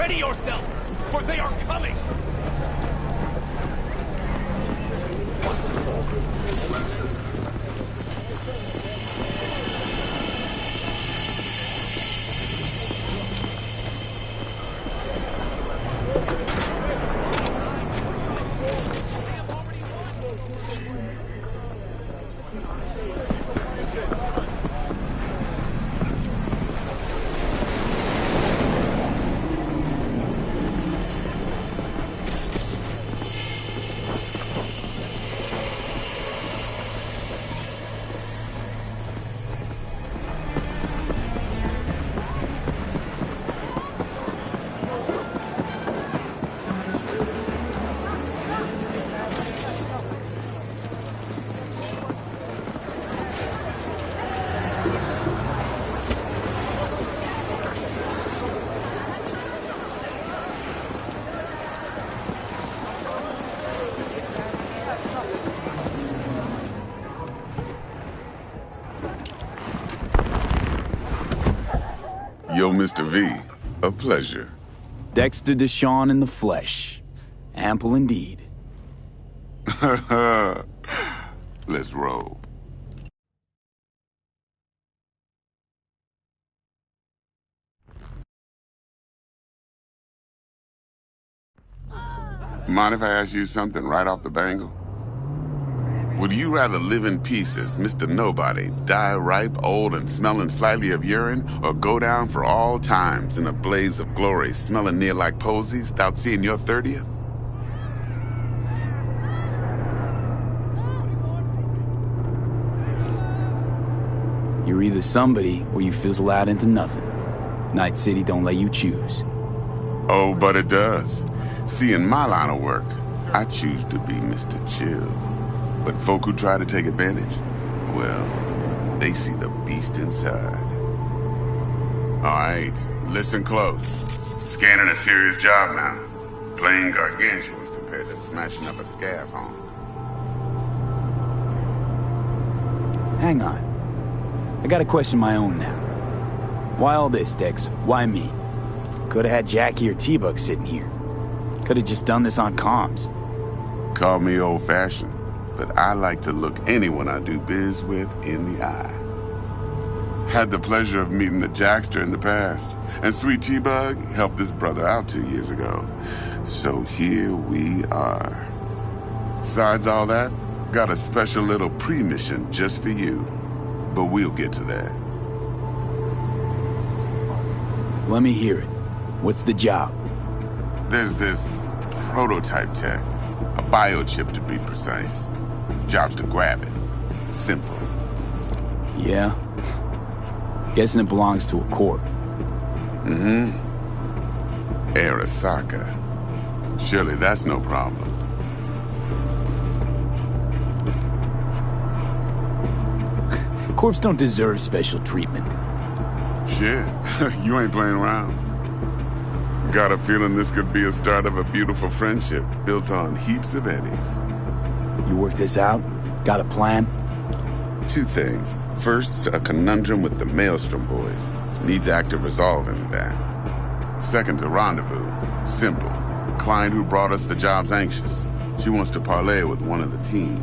Ready yourself, for they are coming! Yo, Mr. V, a pleasure. Dexter Deshawn in the flesh. Ample indeed. Let's roll. Mind if I ask you something right off the bangle? Would you rather live in pieces, Mr. Nobody, die ripe, old, and smelling slightly of urine, or go down for all times in a blaze of glory, smelling near like posies, without seeing your 30th? You're either somebody, or you fizzle out into nothing. Night City don't let you choose. Oh, but it does. See, in my line of work, I choose to be Mr. Chill. But folk who try to take advantage, well, they see the beast inside. All right, listen close. Scanning a serious job now. Playing gargantuan compared to smashing up a scav home. Hang on. I got a question my own now. Why all this, Dex? Why me? Could've had Jackie or T-Bug sitting here. Could've just done this on comms. Call me old-fashioned, but I like to look anyone I do biz with in the eye. Had the pleasure of meeting the Jackster in the past, and Sweet T-Bug helped this brother out 2 years ago. So here we are. Besides all that, got a special little pre-mission just for you. But we'll get to that. Let me hear it. What's the job? There's this prototype tech, a biochip to be precise. Job's to grab it. Simple. Yeah? Guessing it belongs to a corp. Mm-hmm. Arasaka. Surely that's no problem. Corps don't deserve special treatment. Shit, you ain't playing around. Got a feeling this could be a start of a beautiful friendship built on heaps of eddies. You work this out? Got a plan? 2 things. First, a conundrum with the Maelstrom boys. Needs active resolving that. Second, a rendezvous. Simple. Client who brought us the job's anxious. She wants to parlay with one of the team.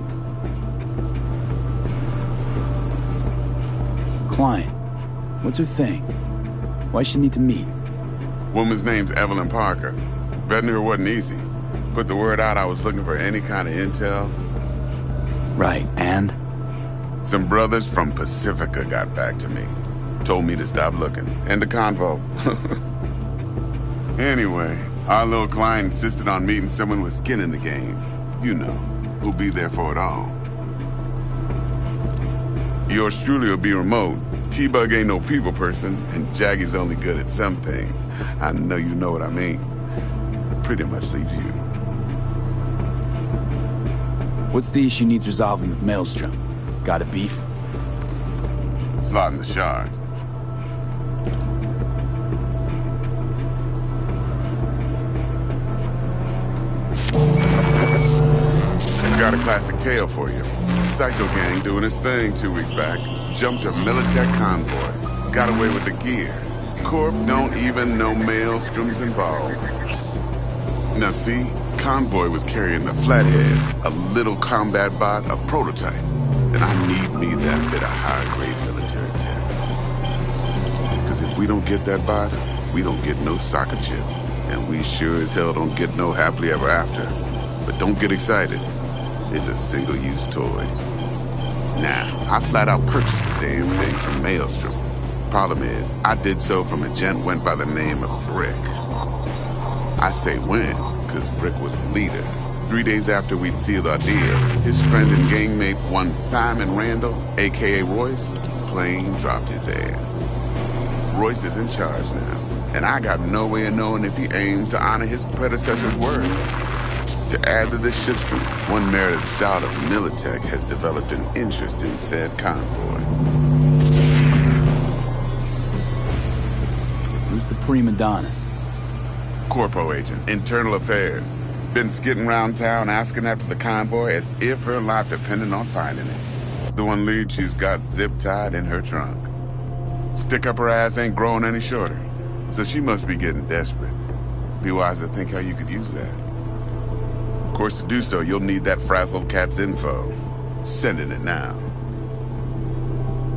Client. What's her thing? Why she need to meet? Woman's name's Evelyn Parker. Betting her wasn't easy. Put the word out I was looking for any kind of intel. Right, and? Some brothers from Pacifica got back to me. Told me to stop looking. End of convo. Anyway, our little client insisted on meeting someone with skin in the game. You know, who'll be there for it all. Yours truly will be remote. T-Bug ain't no people person, and Jaggy's only good at some things. I know you know what I mean. Pretty much leaves you. What's the issue needs resolving with Maelstrom? Got a beef? Slotting the shard. Got a classic tale for you. Psycho gang doing its thing 2 weeks back. Jumped a Militech convoy. Got away with the gear. Corp don't even know Maelstrom's involved. Now see, Convoy was carrying the Flathead, a little combat bot, a prototype. And I need me that bit of high-grade military tech. Because if we don't get that bot, we don't get no soccer chip. And we sure as hell don't get no happily ever after. But don't get excited. It's a single-use toy. Now, I flat out purchased the damn thing from Maelstrom. Problem is, I did so from a gent went by the name of Brick. I say when, because Brick was the leader. 3 days after we'd sealed our deal, his friend and gangmate, one Simon Randall, a.k.a. Royce, plain dropped his ass. Royce is in charge now, and I got no way of knowing if he aims to honor his predecessor's word. To add to this shitstorm, one merited South of Militech has developed an interest in said convoy. Who's the prima donna? Corpo agent, internal affairs. Been skidding around town asking after the convoy as if her life depended on finding it. The one lead she's got zip-tied in her trunk. Stick up her ass ain't growing any shorter, so she must be getting desperate. Be wise to think how you could use that. Of course, to do so, you'll need that frazzled cat's info. Sending it now.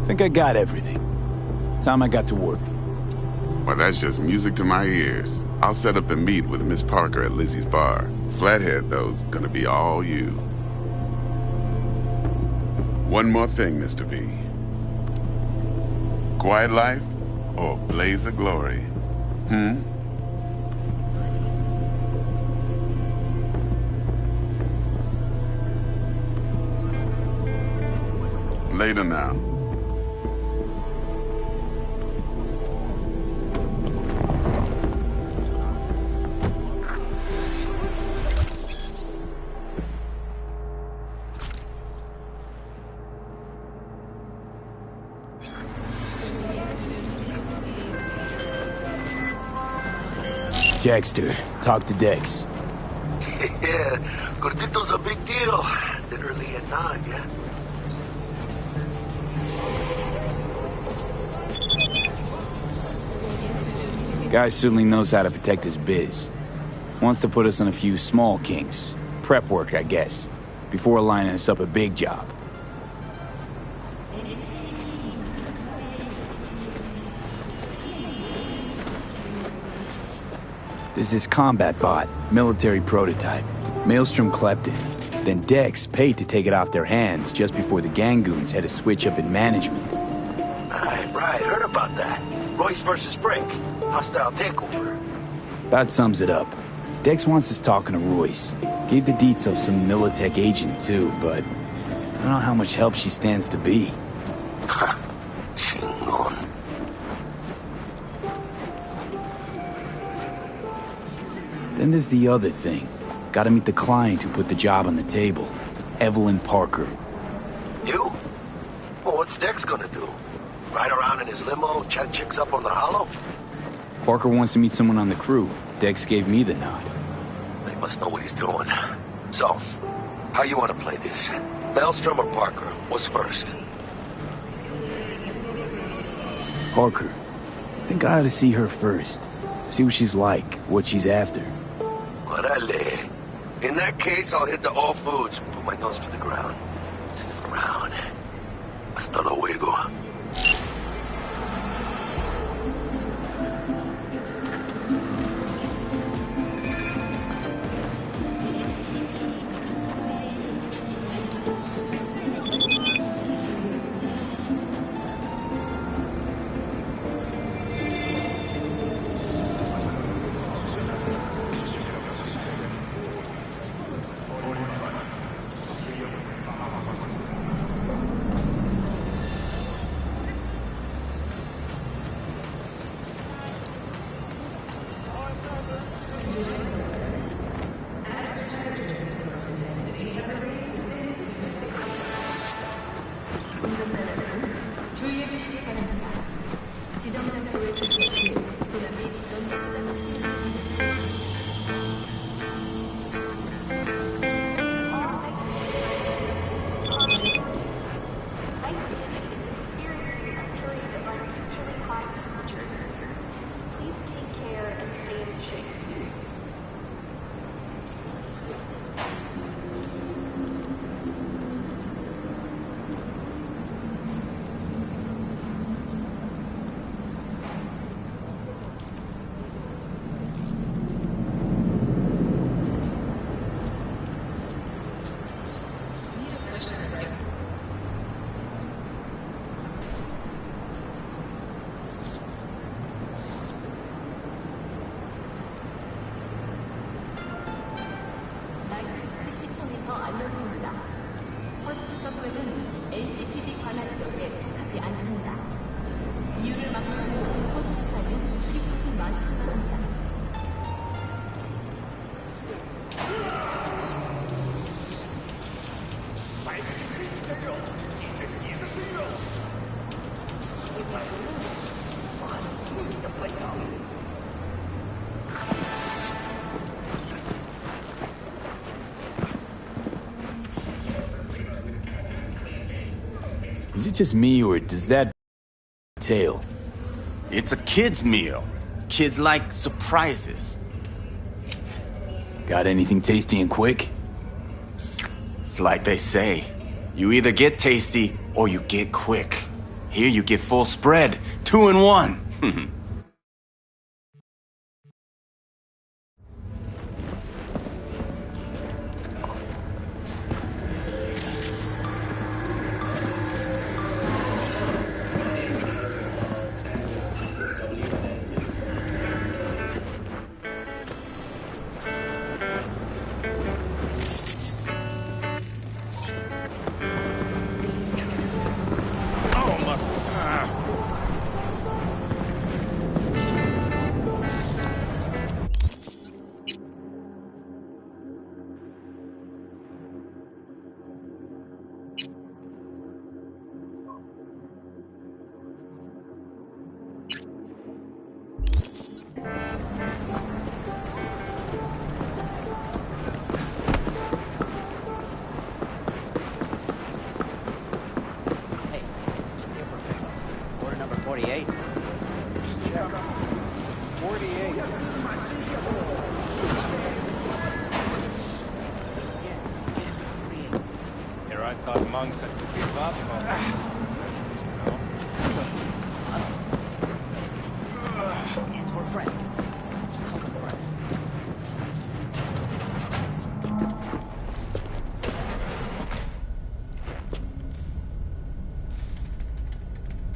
Think I got everything. Time I got to work. Well, that's just music to my ears. I'll set up the meet with Miss Parker at Lizzie's bar. Flathead, though's gonna be all you. One more thing, Mr. V. Quiet life or blaze of glory? Later now. Jackster, talk to Dex. Yeah, Gordito's a big deal. Literally a nod, yeah? Guy certainly knows how to protect his biz. Wants to put us on a few small kinks. Prep work, I guess. Before lining us up a big job. There's this combat bot, military prototype. Maelstrom clept it. Then Dex paid to take it off their hands just before the Gangoons had a switch up in management. Right, heard about that. Royce versus Brick. Hostile takeover. That sums it up. Dex wants us talking to Royce. Gave the deets of some Militech agent too, but I don't know how much help she stands to be. Chingon. Then there's the other thing. Gotta meet the client who put the job on the table. Evelyn Parker. You? Well, what's Dex gonna do? Ride around in his limo, chat chicks up on the hollow? Parker wants to meet someone on the crew. Dex gave me the nod. He must know what he's doing. So, how you want to play this? Maelstrom or Parker? What's first? Parker. I think I ought to see her first. See what she's like, what she's after. Orale. In that case, I'll hit the all foods, put my nose to the ground. Sniff around. Hasta luego. 真肉，滴着血的真肉，屠宰任务，满足你的本能。Is it just me, or does that tail? It's a kid's meal. Kids like surprises. Got anything tasty and quick? It's like they say. You either get tasty or you get quick. Here you get full spread, 2 in 1. Hey, paper pick. Order number 48. 48. Here I thought monks had to give up on It's for friends. Just help a friend.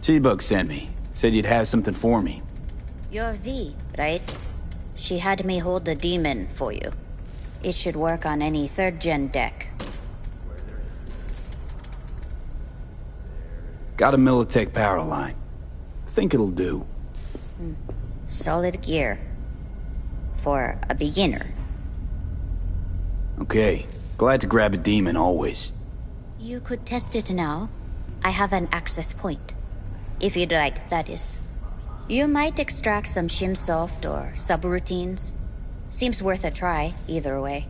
T-Bug sent me. Said you'd have something for me. You're V, right? She had me hold the demon for you. It should work on any 3rd-gen deck. Got a Militech power line. Think it'll do. Solid gear. For a beginner. Okay. Glad to grab a demon always. You could test it now. I have an access point. If you'd like, that is. You might extract some shimsoft or subroutines. Seems worth a try, either way.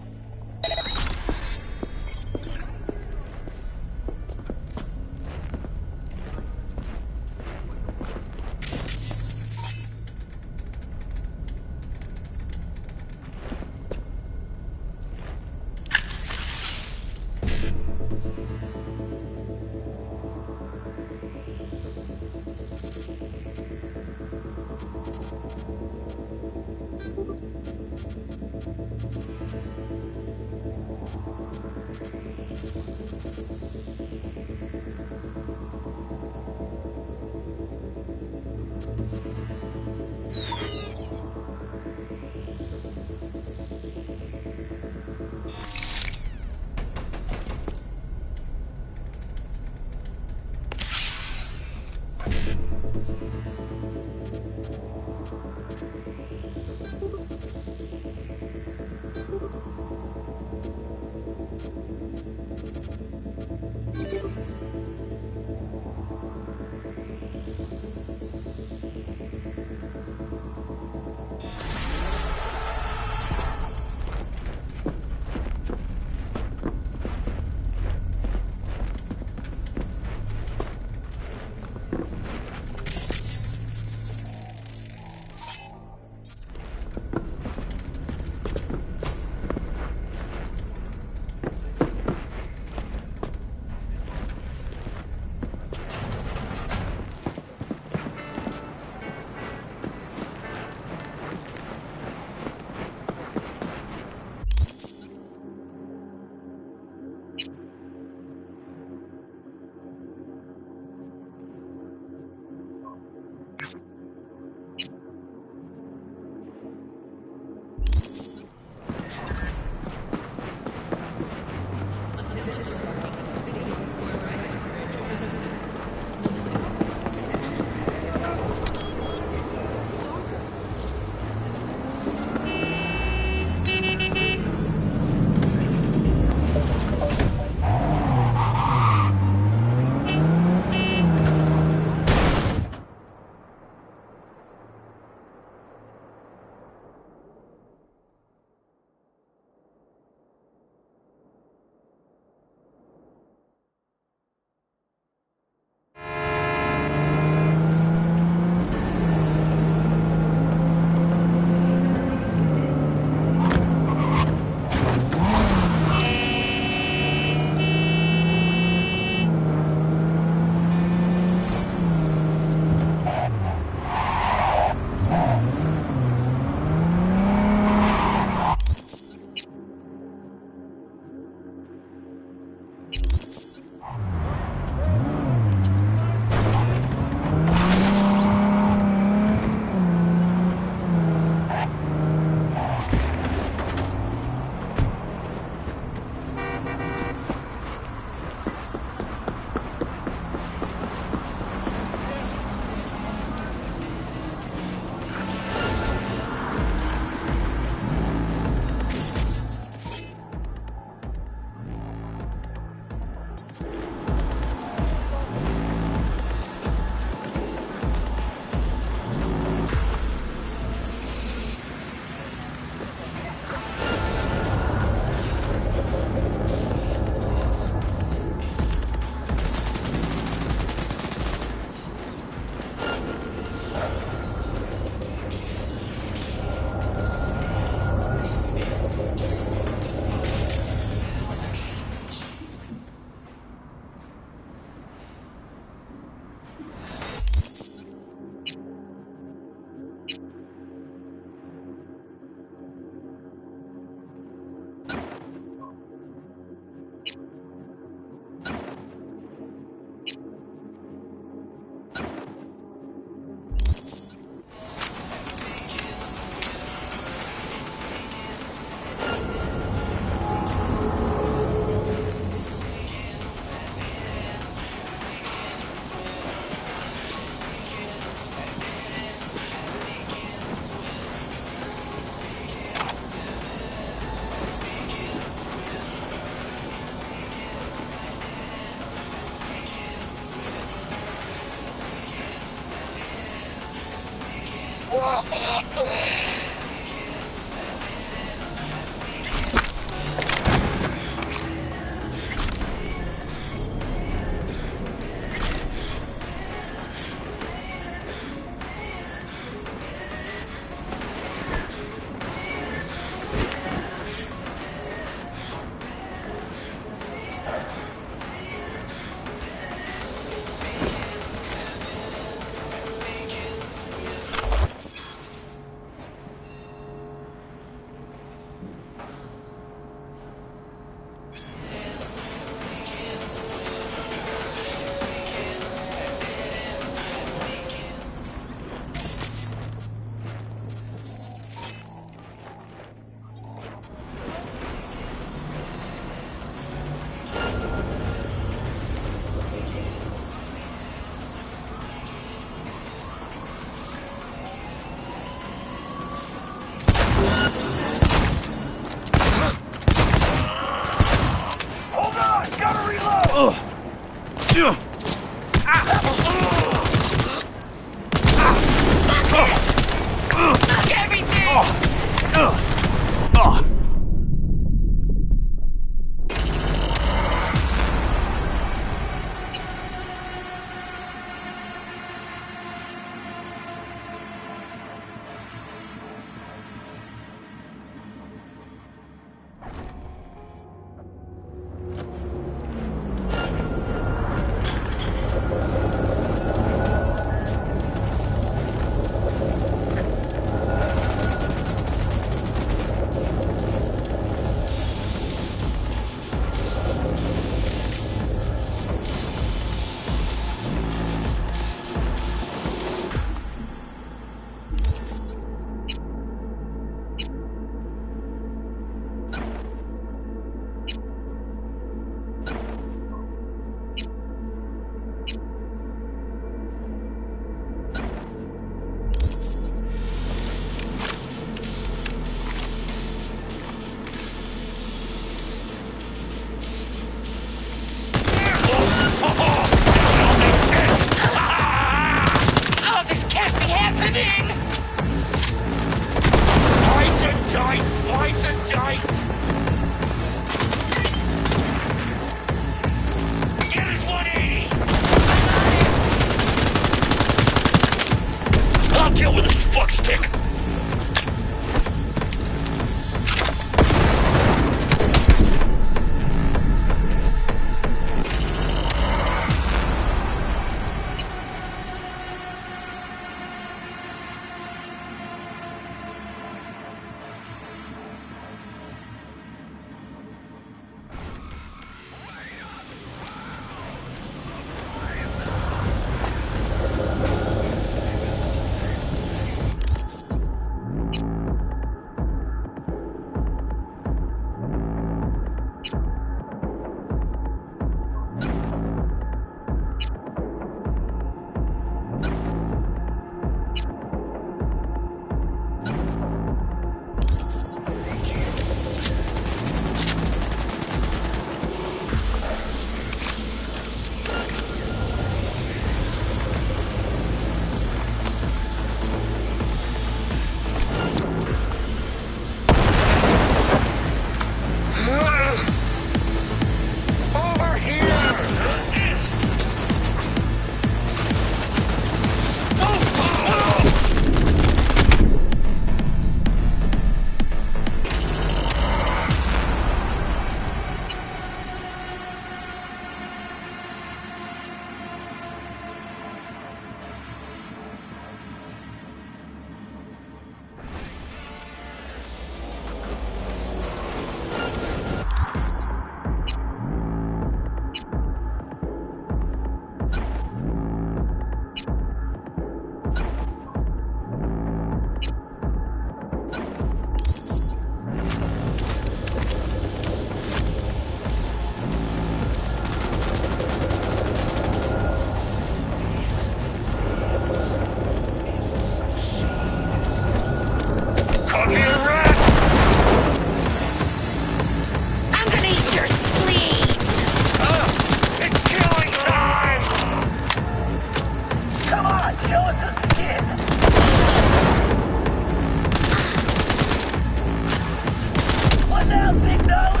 now, big nose?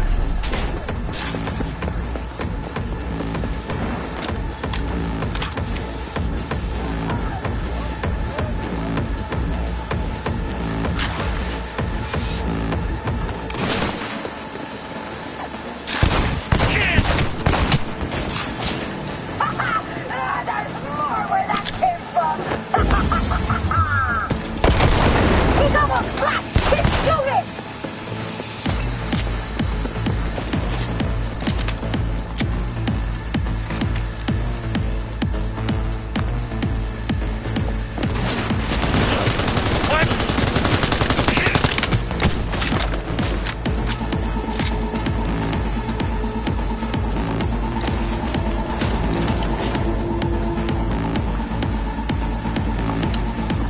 There's more where that came from! He's almost flat! Keep shooting!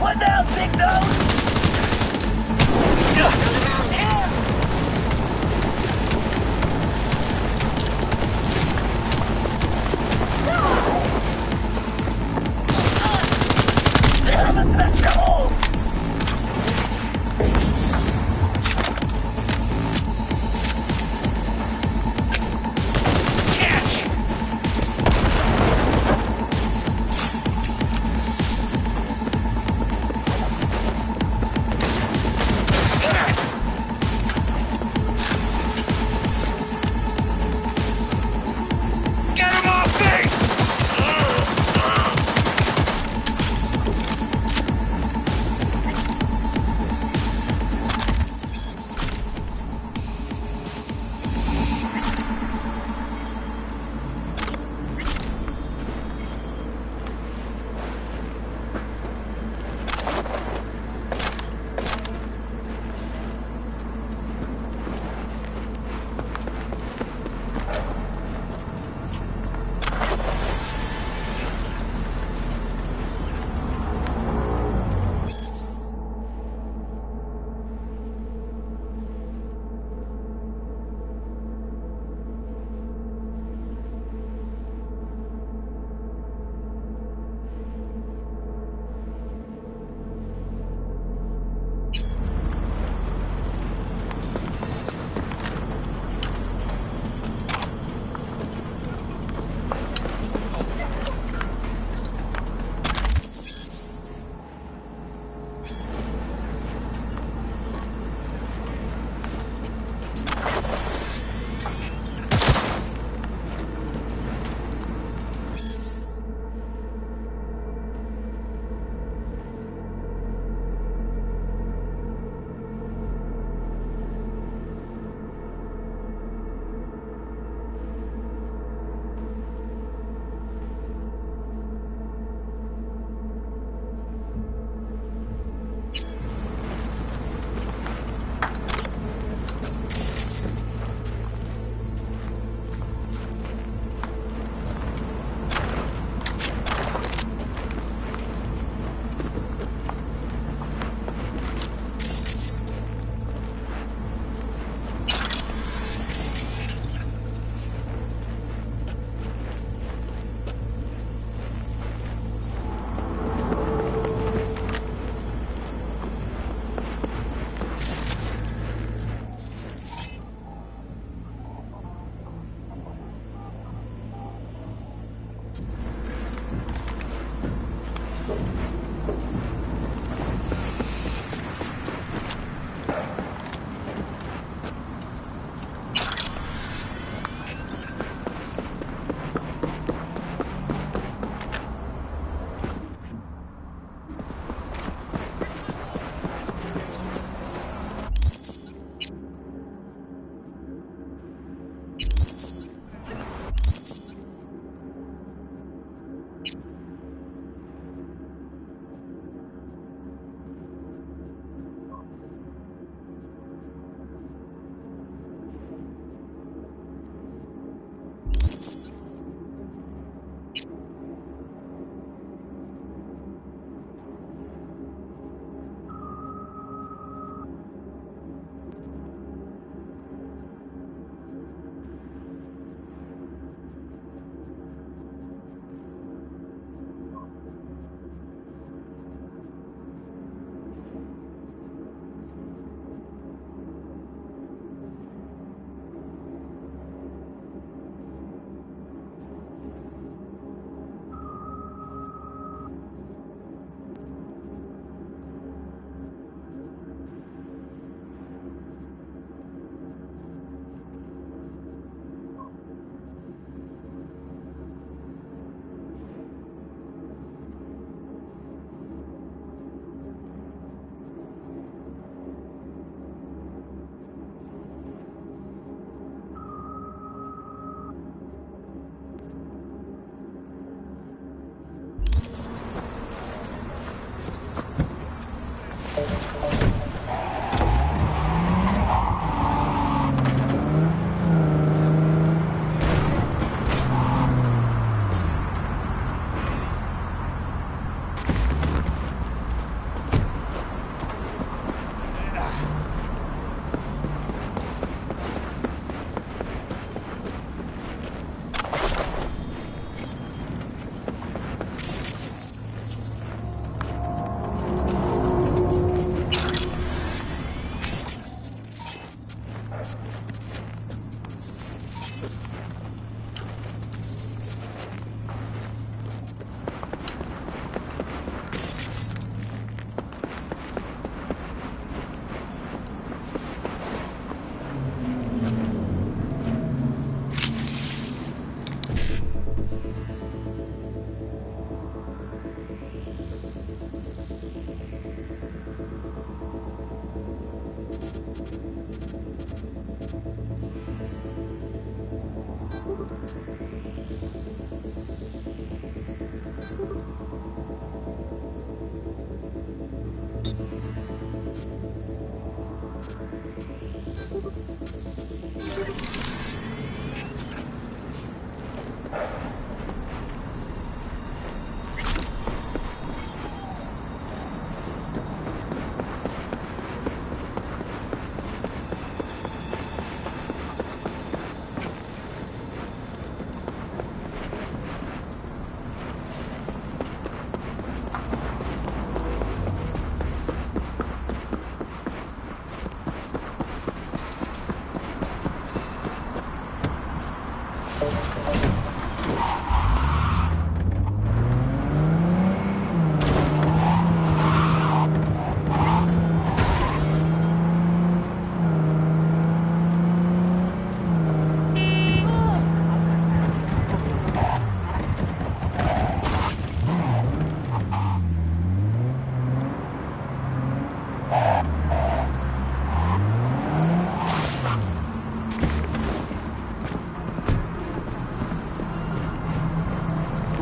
What now, big nose? Smash the hole! Get him off me!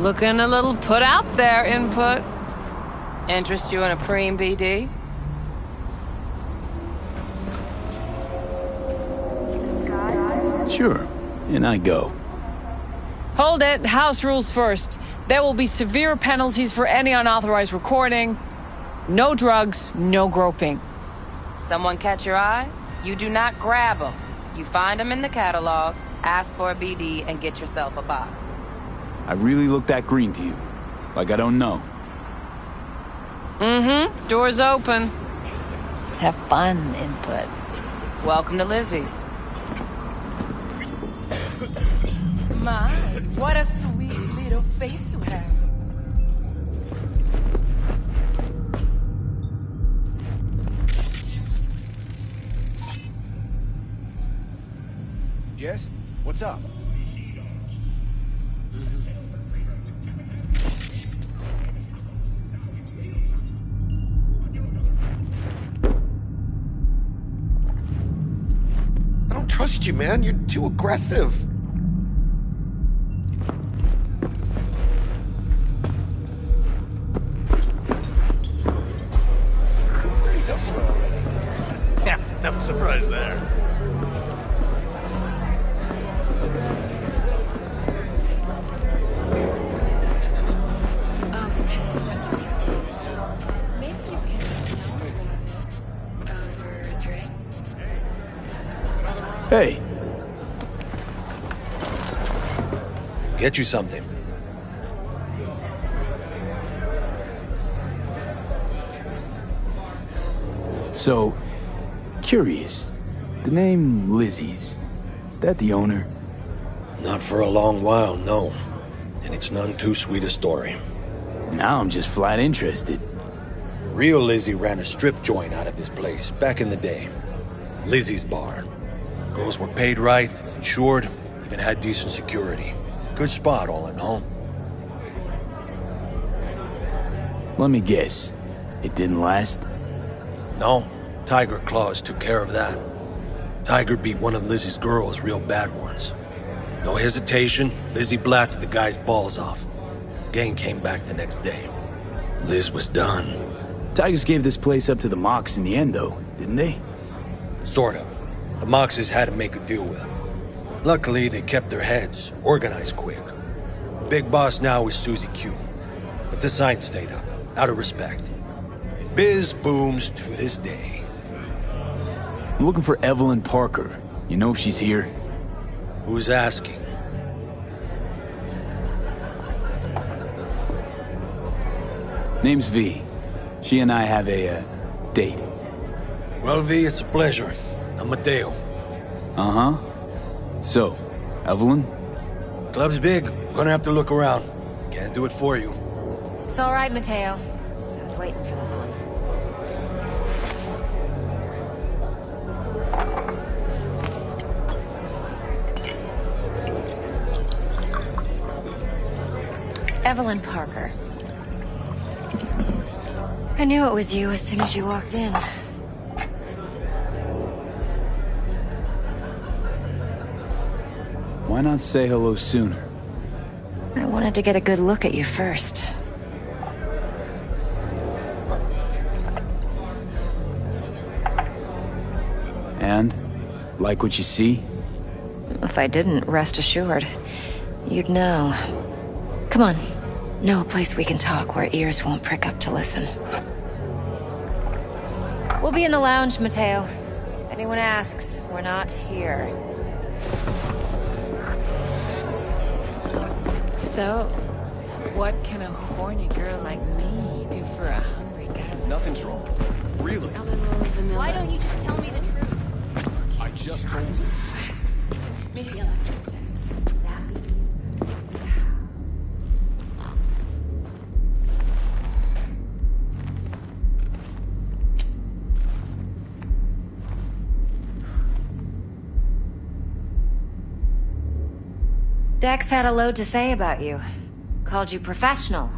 Looking a little put out there, Input. Interest you in a preem BD? Sure, and I go. Hold it. House rules first. There will be severe penalties for any unauthorized recording. No drugs, no groping. Someone catch your eye? You do not grab them. You find them in the catalog, ask for a BD, and get yourself a box. I really look that green to you. Like I don't know. Mm-hmm. Door's open. Have fun, Input. Welcome to Lizzie's. My, what a sweet little face you have. Jess, what's up? I don't trust you, man. You're too aggressive. Yeah, no surprise there. Hey, Get you something. so, curious. The name Lizzie's, is that the owner? Not for a long while, no. And it's none too sweet a story. Now I'm just flat interested. Real Lizzie ran a strip joint out of this place back in the day. Lizzie's Bar. Girls were paid right, insured, even had decent security. Good spot all in all. Let me guess. It didn't last? No, Tiger Claws took care of that. Tiger beat one of Lizzie's girls real bad once. No hesitation, Lizzie blasted the guy's balls off. Gang came back the next day. Liz was done. Tigers gave this place up to the Mox in the end, though, didn't they? Sort of. The Moxes had to make a deal with them. Luckily, they kept their heads, organized quick. Big boss now is Susie Q. But the sign stayed up, out of respect. And biz booms to this day. I'm looking for Evelyn Parker. You know if she's here? Who's asking? Name's V. She and I have a, date. Well, V, it's a pleasure. I'm Mateo. Uh-huh. So, Evelyn? Club's big. Gonna have to look around. Can't do it for you. It's all right, Mateo. I was waiting for this one. Evelyn Parker. I knew it was you as soon as you walked in. Why not say hello sooner? I wanted to get a good look at you first. And? Like what you see? If I didn't, rest assured, you'd know. Come on. Know a place we can talk where ears won't prick up to listen. We'll be in the lounge, Mateo. If anyone asks, we're not here. So, what can a horny girl like me do for a hungry guy? Nothing's wrong. Really? A little vanilla. Why don't you just tell me the truth? I just told you. Maybe electrosex. Dex had a load to say about you. Called you professional,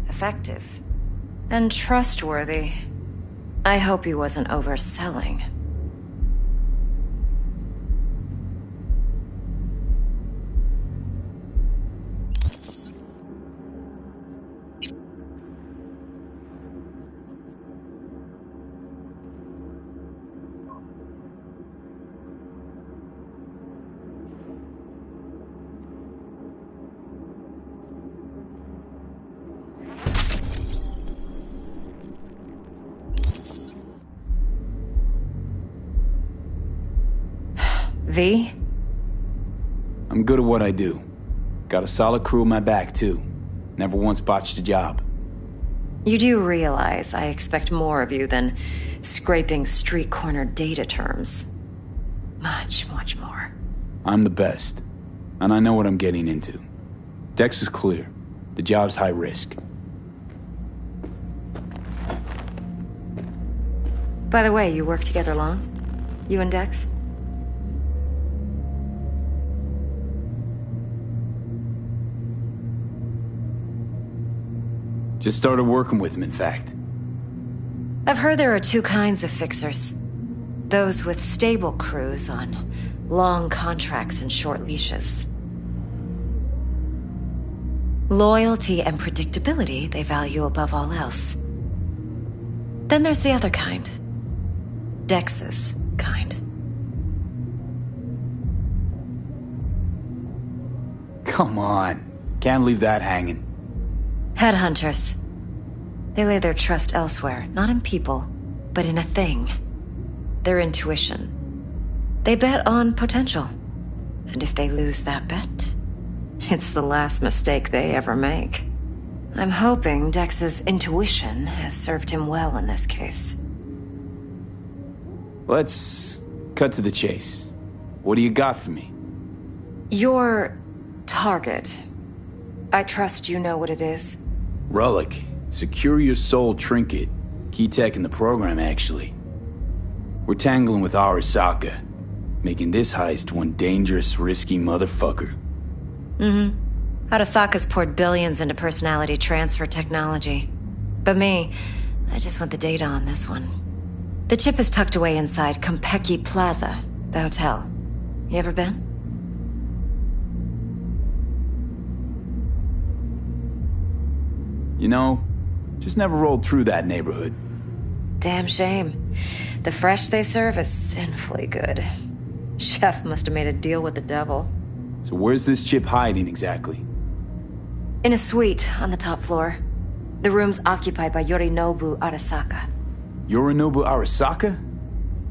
effective, and trustworthy. I hope he wasn't overselling. V? I'm good at what I do. Got a solid crew at my back, too. Never once botched a job. You do realize I expect more of you than scraping street corner data terms. Much, much more. I'm the best. And I know what I'm getting into. Dex was clear. The job's high risk. By the way, you work together long? You and Dex? Just started working with him, in fact. I've heard there are two kinds of fixers. Those with stable crews on long contracts and short leashes. Loyalty and predictability they value above all else. Then there's the other kind. Dex's kind. Come on. Can't leave that hanging. Headhunters. They lay their trust elsewhere, not in people, but in a thing. Their intuition. They bet on potential. And if they lose that bet, it's the last mistake they ever make. I'm hoping Dex's intuition has served him well in this case. Let's cut to the chase. What do you got for me? Your target. I trust you know what it is. Relic. Secure your soul trinket. Key tech in the program, actually. We're tangling with Arasaka, making this heist one dangerous, risky motherfucker. Mm-hmm. Arasaka's poured billions into personality transfer technology. But me, I just want the data on this one. The chip is tucked away inside Konpeki Plaza, the hotel. You ever been? You know, just never rolled through that neighborhood. damn shame. The fresh they serve is sinfully good. Chef must have made a deal with the devil. So where's this chip hiding exactly? In a suite on the top floor. The room's occupied by Yorinobu Arasaka. Yorinobu Arasaka?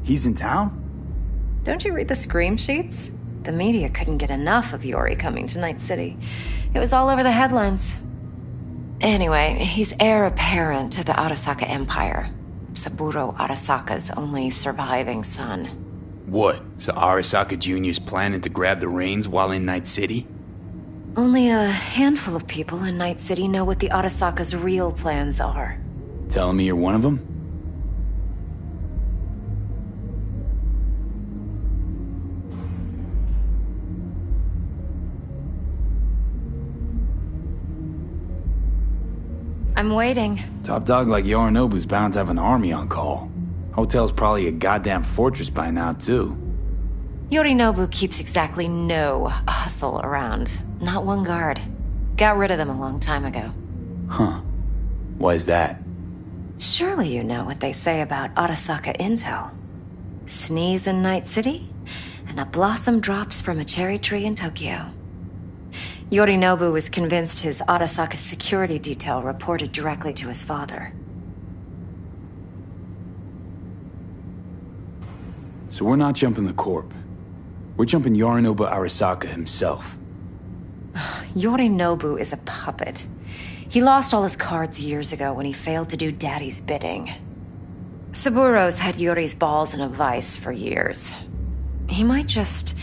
He's in town? Don't you read the scream sheets? The media couldn't get enough of Yori coming to Night City. It was all over the headlines. Anyway, he's heir apparent to the Arasaka Empire. Saburo Arasaka's only surviving son. What? So Arasaka Jr.'s planning to grab the reins while in Night City? Only a handful of people in Night City know what the Arasaka's real plans are. Telling me you're one of them? I'm waiting. Top dog like Yorinobu's bound to have an army on call. Hotel's probably a goddamn fortress by now, too. Yorinobu keeps exactly no hustle around. Not one guard. Got rid of them a long time ago. Huh. Why is that? Surely you know what they say about Arasaka intel. Sneeze in Night City, and a blossom drops from a cherry tree in Tokyo. Yorinobu was convinced his Arasaka security detail reported directly to his father. So we're not jumping the corp. We're jumping Yorinobu Arasaka himself. Yorinobu is a puppet. He lost all his cards years ago when he failed to do Daddy's bidding. Saburo's had Yori's balls in a vice for years. He might just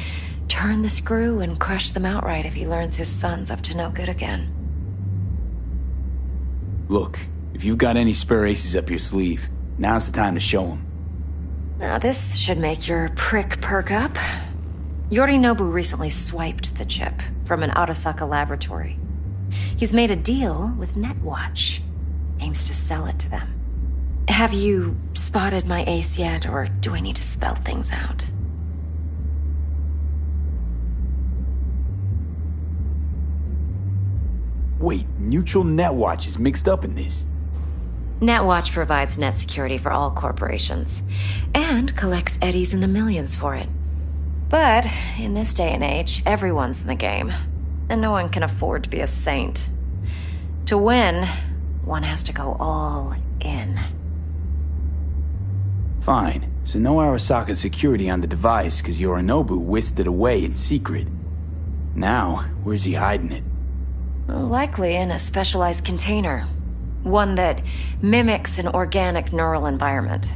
turn the screw and crush them outright if he learns his son's up to no good again. Look, if you've got any spare aces up your sleeve, now's the time to show them. Now this should make your prick perk up. Yorinobu recently swiped the chip from an Arasaka laboratory. He's made a deal with Netwatch. Aims to sell it to them. Have you spotted my ace yet, or do I need to spell things out? Wait, Neutral Netwatch is mixed up in this. Netwatch provides net security for all corporations, and collects eddies in the millions for it. But in this day and age, everyone's in the game, and no one can afford to be a saint. To win, one has to go all in. Fine, so no Arasaka security on the device because Yorinobu whisked it away in secret. Now, where's he hiding it? Likely in a specialized container. One that mimics an organic neural environment.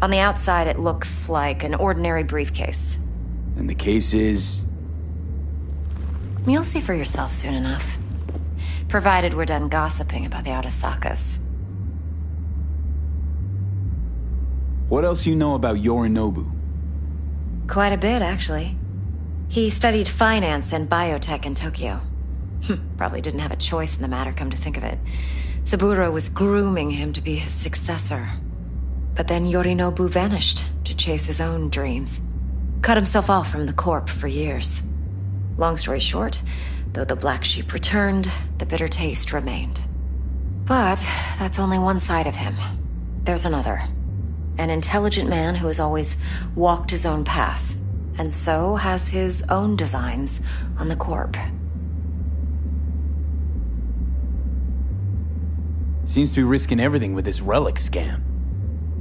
On the outside, it looks like an ordinary briefcase. And the case is... You'll see for yourself soon enough. Provided we're done gossiping about the Arasakas. What else you know about Yorinobu? Quite a bit, actually. He studied finance and biotech in Tokyo. Probably didn't have a choice in the matter, come to think of it. Saburo was grooming him to be his successor. But then Yorinobu vanished to chase his own dreams. Cut himself off from the Corp for years. Long story short, though the black sheep returned, the bitter taste remained. But that's only one side of him. There's another. An intelligent man who has always walked his own path, and so has his own designs on the Corp. Seems to be risking everything with this relic scam.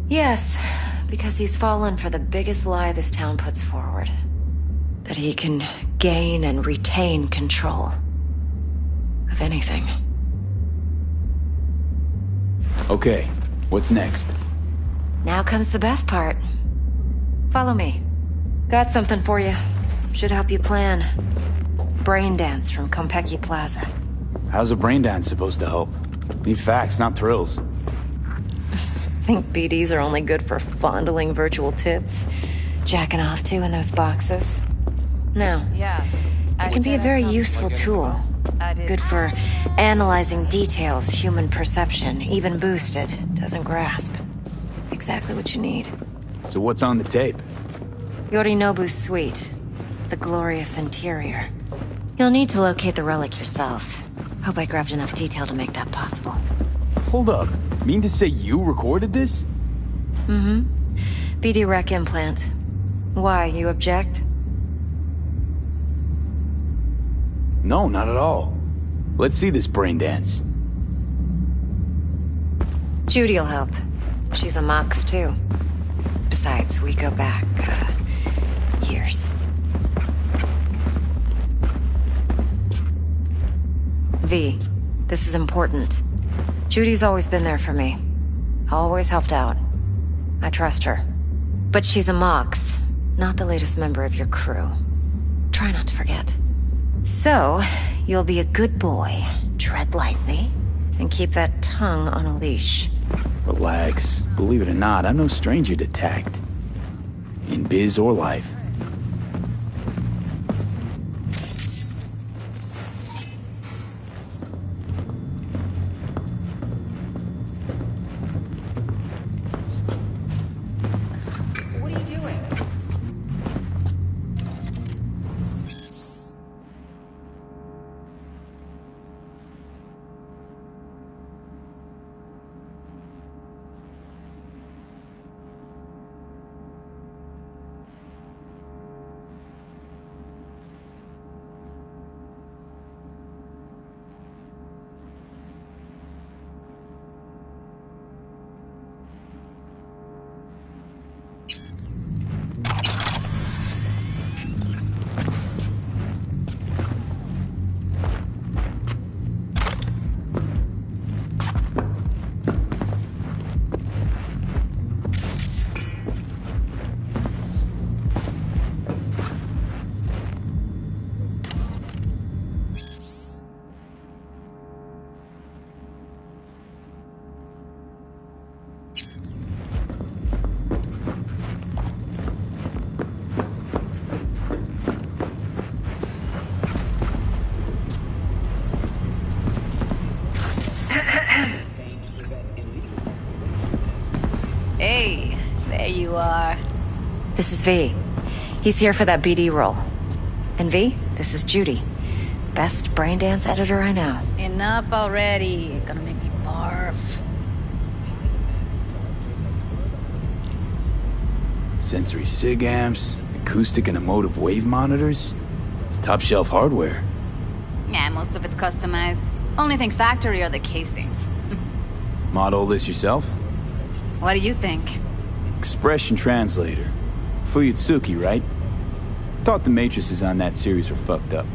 Yes, because he's fallen for the biggest lie this town puts forward. That he can gain and retain control of anything. Okay, what's next? Now comes the best part. Follow me. Got something for you. Should help you plan. Brain dance from Konpeki Plaza. How's a brain dance supposed to help? Need facts, not thrills. Think BDs are only good for fondling virtual tits? Jacking off to in those boxes? No. Yeah. It can be a very useful tool. Good for analyzing details human perception, even boosted, doesn't grasp. Exactly what you need. So what's on the tape? Yorinobu's suite. The glorious interior. You'll need to locate the relic yourself. Hope I grabbed enough detail to make that possible. Hold up. Mean to say you recorded this? BD Rec implant. Why, you object? No, not at all. Let's see this brain dance. Judy'll help. She's a Mox, too. Besides, we go back, years. V, this is important. Judy's always been there for me. Always helped out. I trust her. But she's a Mox, not the latest member of your crew. Try not to forget. So, you'll be a good boy, tread lightly, and keep that tongue on a leash. Relax. Believe it or not, I'm no stranger to tact. In biz or life. What are you doing? Hey, there you are. This is V. He's here for that BD role. And V, this is Judy. Best brain dance editor I know. Enough already. You're gonna make me barf. Sensory SIG amps, acoustic and emotive wave monitors. It's top shelf hardware. Yeah, most of it's customized. Only thing factory are the casings. Model this yourself? What do you think? Expression translator. Fuyutsuki, right? Thought the matrices on that series were fucked up.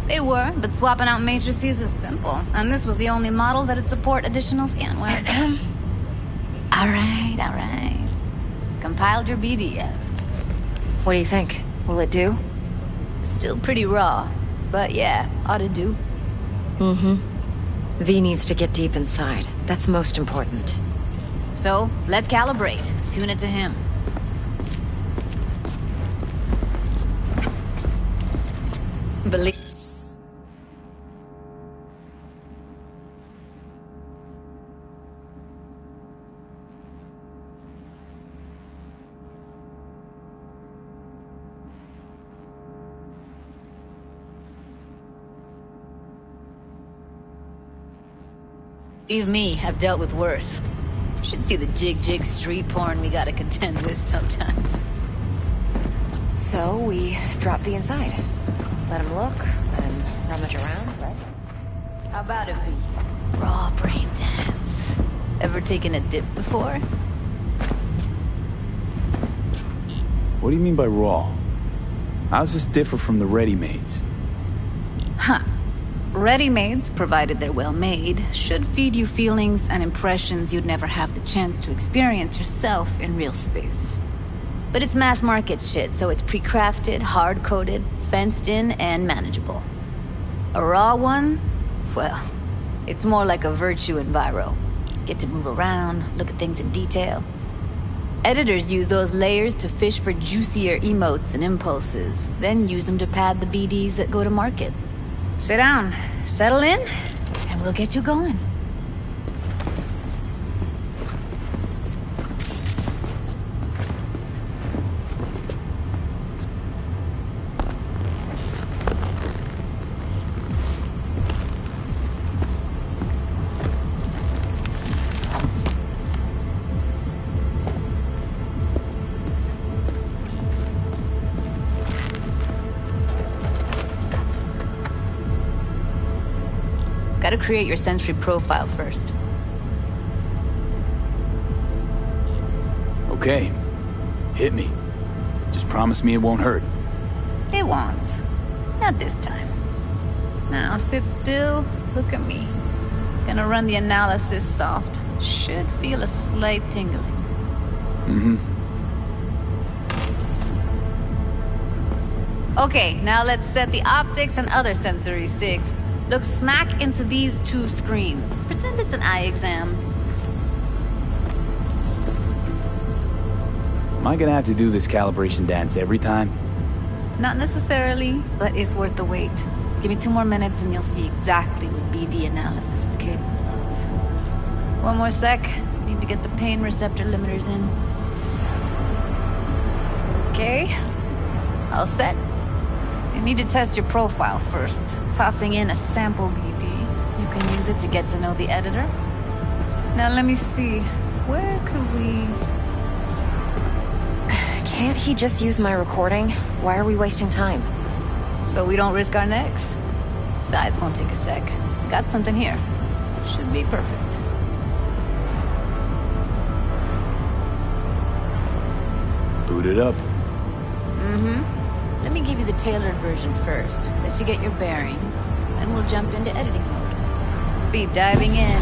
They were, but swapping out matrices is simple. And this was the only model that'd support additional scanware. Alright. Compiled your BDF. What do you think? Will it do? Still pretty raw, but yeah, ought to do. V needs to get deep inside. That's most important. So, let's calibrate. Tune it to him. Believe... Believe me, I've dealt with worse. Should see the jig street porn we gotta contend with sometimes. So, we drop V inside. Let him look, let him rummage around, right? How about it be raw brain dance? Ever taken a dip before? What do you mean by raw? How's this differ from the ready-mades? Huh. Ready-mades, provided they're well made, should feed you feelings and impressions you'd never have the chance to experience yourself in real space. But it's mass market shit, so it's pre-crafted, hard-coded, fenced in, and manageable. A raw one? Well, it's more like a virtue enviro. Get to move around, look at things in detail. Editors use those layers to fish for juicier emotes and impulses, then use them to pad the BDs that go to market. Sit down, settle in, and we'll get you going. Gotta create your sensory profile first. Okay. Hit me. Just promise me it won't hurt. It won't. Not this time. Now sit still, look at me. Gonna run the analysis soft. Should feel a slight tingling. Okay, now let's set the optics and other sensory sigs. Look smack into these two screens. Pretend it's an eye exam. Am I gonna have to do this calibration dance every time? Not necessarily, but it's worth the wait. Give me 2 more minutes and you'll see exactly what BD analysis is capable of. 1 more sec. Need to get the pain receptor limiters in. Okay. All set. You need to test your profile first. Tossing in a sample BD. You can use it to get to know the editor. Now let me see. Where could we... Can't he just use my recording? Why are we wasting time? So we don't risk our necks. Besides, won't take a sec. Got something here. Should be perfect. Boot it up. Let me give you the tailored version first. Let you get your bearings. Then we'll jump into editing mode. Be diving in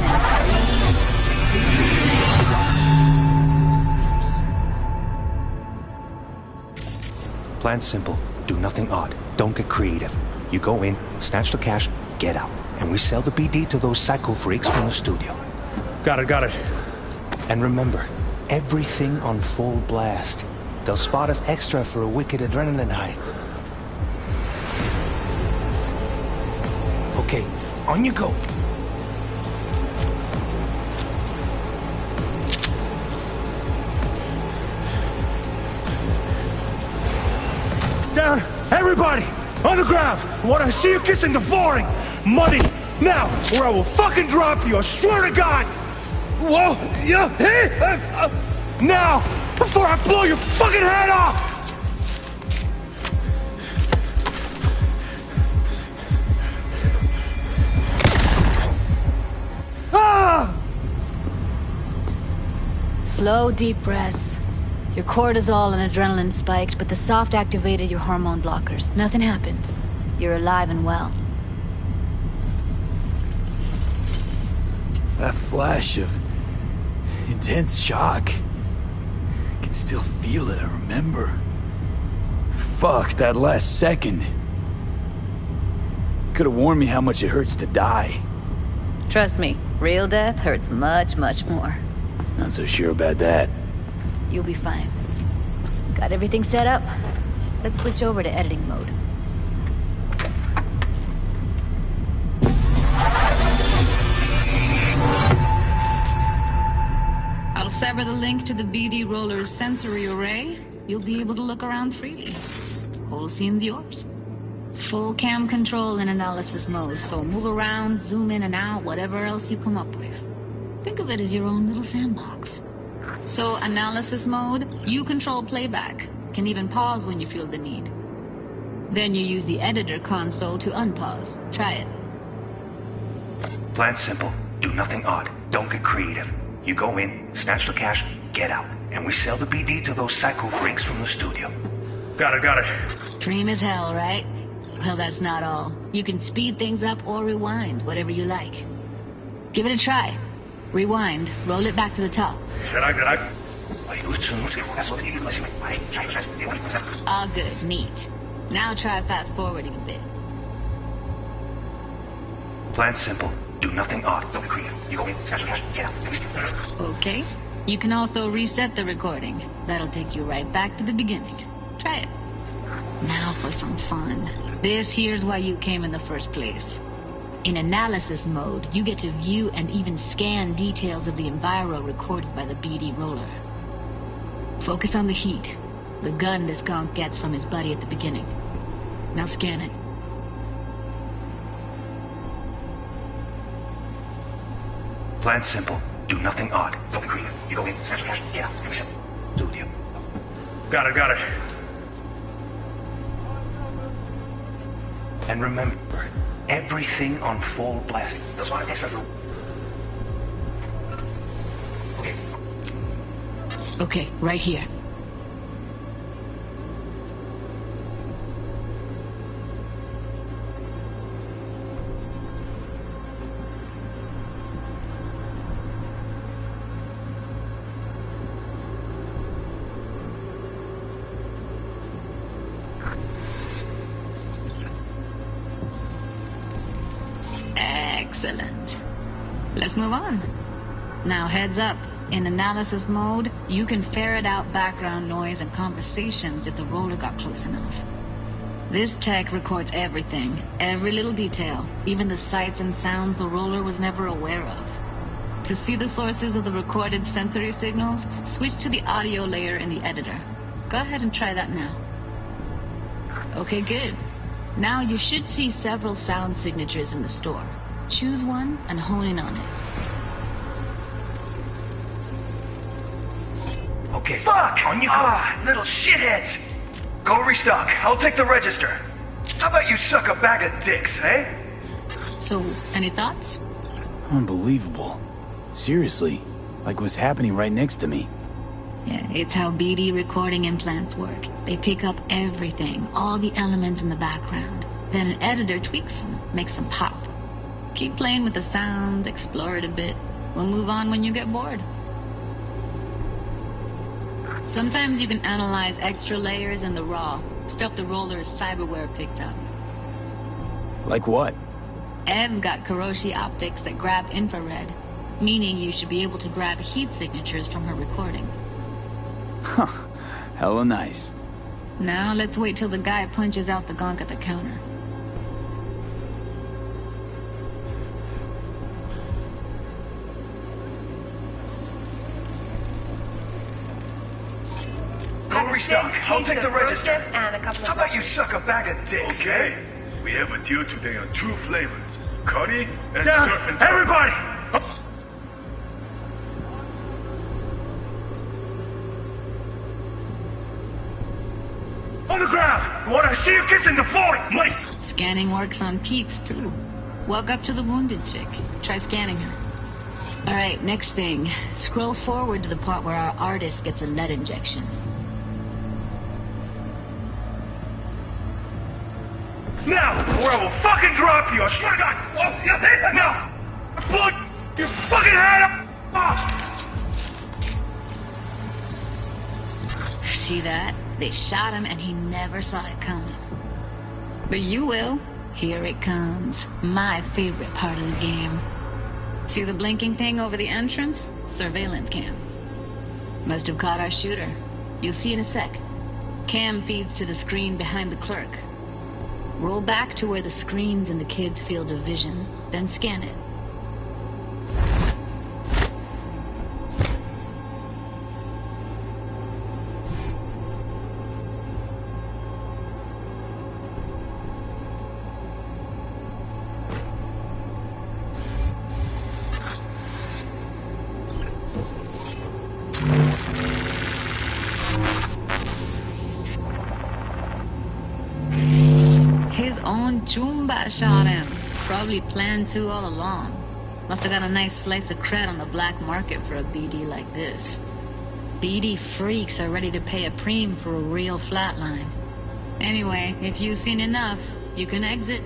Plan simple. Do nothing odd. Don't get creative. You go in, snatch the cash, get out. And we sell the BD to those psycho freaks from the studio. Got it. And remember, everything on full blast. They'll spot us extra for a wicked adrenaline high. Okay, on you go. Down! Everybody! On the ground! I want to see you kissing the flooring! Money! Now! Or I will fucking drop you! I swear to God! Whoa! Yeah! Hey! Now! Before I blow your fucking head off! Ah! Slow, deep breaths. Your cortisol and adrenaline spiked, but the soft activated your hormone blockers. Nothing happened. You're alive and well. That flash of intense shock. I can still feel it, I remember. Fuck, that last second. Could have warned me how much it hurts to die. Trust me, real death hurts much, much more. Not so sure about that. You'll be fine. Got everything set up? Let's switch over to editing mode. I'll sever the link to the BD Roller's sensory array. You'll be able to look around freely. Whole scene's yours. Full cam control in analysis mode, so move around, zoom in and out, whatever else you come up with. Think of it as your own little sandbox. So, analysis mode, you control playback. Can even pause when you feel the need. Then you use the editor console to unpause. Try it. Plan simple. Do nothing odd. Don't get creative. You go in, snatch the cash, get out. And we sell the BD to those psycho freaks from the studio. Got it. Dream as hell, right? Well, that's not all. You can speed things up or rewind, whatever you like. Give it a try. Rewind. Roll it back to the top. All good. Neat. Now try fast forwarding a bit. Plan simple. Do nothing odd. Don't be creative. You go in, snatch the cash, get out. Okay. You can also reset the recording. That'll take you right back to the beginning. Try it. Now for some fun. This here's why you came in the first place. In analysis mode, you get to view and even scan details of the enviro recorded by the BD roller. Focus on the heat, the gun this gonk gets from his buddy at the beginning. Now scan it. Plan simple. Do nothing odd. Don't be creative. You go in, snatch the cash, get out. Fix it. Studio. Got it. And remember, everything on full blast. That's why extra. Okay. Okay, right here. Excellent. Let's move on. Now heads up. In analysis mode, you can ferret out background noise and conversations if the roller got close enough. This tech records everything, every little detail, even the sights and sounds the roller was never aware of. To see the sources of the recorded sensory signals, switch to the audio layer in the editor. Go ahead and try that now. Okay, good. Now you should see several sound signatures in the store. Choose one and hone in on it. Okay. Fuck! On you go. Little shitheads! Go restock. I'll take the register. How about you suck a bag of dicks, eh? So, any thoughts? Unbelievable. Seriously, like what's happening right next to me. Yeah, it's how BD recording implants work. They pick up everything, all the elements in the background. Then an editor tweaks them, makes them pop. Keep playing with the sound, explore it a bit. We'll move on when you get bored. Sometimes you can analyze extra layers in the raw, stuff the roller's cyberware picked up. Like what? Ev's got Kiroshi optics that grab infrared, meaning you should be able to grab heat signatures from her recording. Huh. Hella nice. Now let's wait till the guy punches out the gonk at the counter. Go restock. I'll take the register. How about you suck a bag of dicks, Okay. eh? We have a deal today on 2 flavors. Curry and Down! surf and turf. Everybody! On the ground! What I see you kissing the floor! Money! Scanning works on peeps, too. Walk up to the wounded chick. Try scanning her. Alright, next thing. Scroll forward to the part where our artist gets a lead injection. Now, or I will fucking drop you! I swear to God! Oh, you think that now! Put your fucking head up! Oh. See that? They shot him and he never saw it coming. But you will. Here it comes. My favorite part of the game. See the blinking thing over the entrance? Surveillance cam. Must have caught our shooter. You'll see in a sec. Cam feeds to the screen behind the clerk. Roll back to where the screen's in the kid's field of vision, then scan it. His own Chumba shot him. Probably planned to all along. Must have got a nice slice of cred on the black market for a BD like this. BD freaks are ready to pay a preem for a real flatline. Anyway, if you've seen enough, you can exit.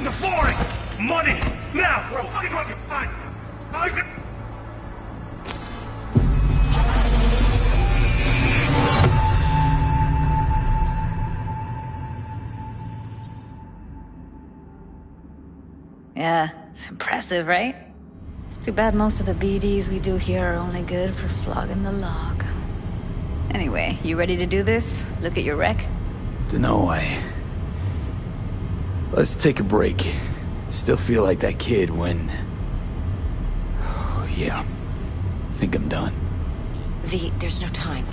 The flooring! Money! Now! Or I will fucking drop you! Yeah, it's impressive, right? It's Too bad most of the BDs we do here are only good for flogging the log. Anyway, you ready to do this? Look at your wreck? Dunno, Let's take a break. Still feel like that kid when... Oh, yeah. Think I'm done. V, there's no time.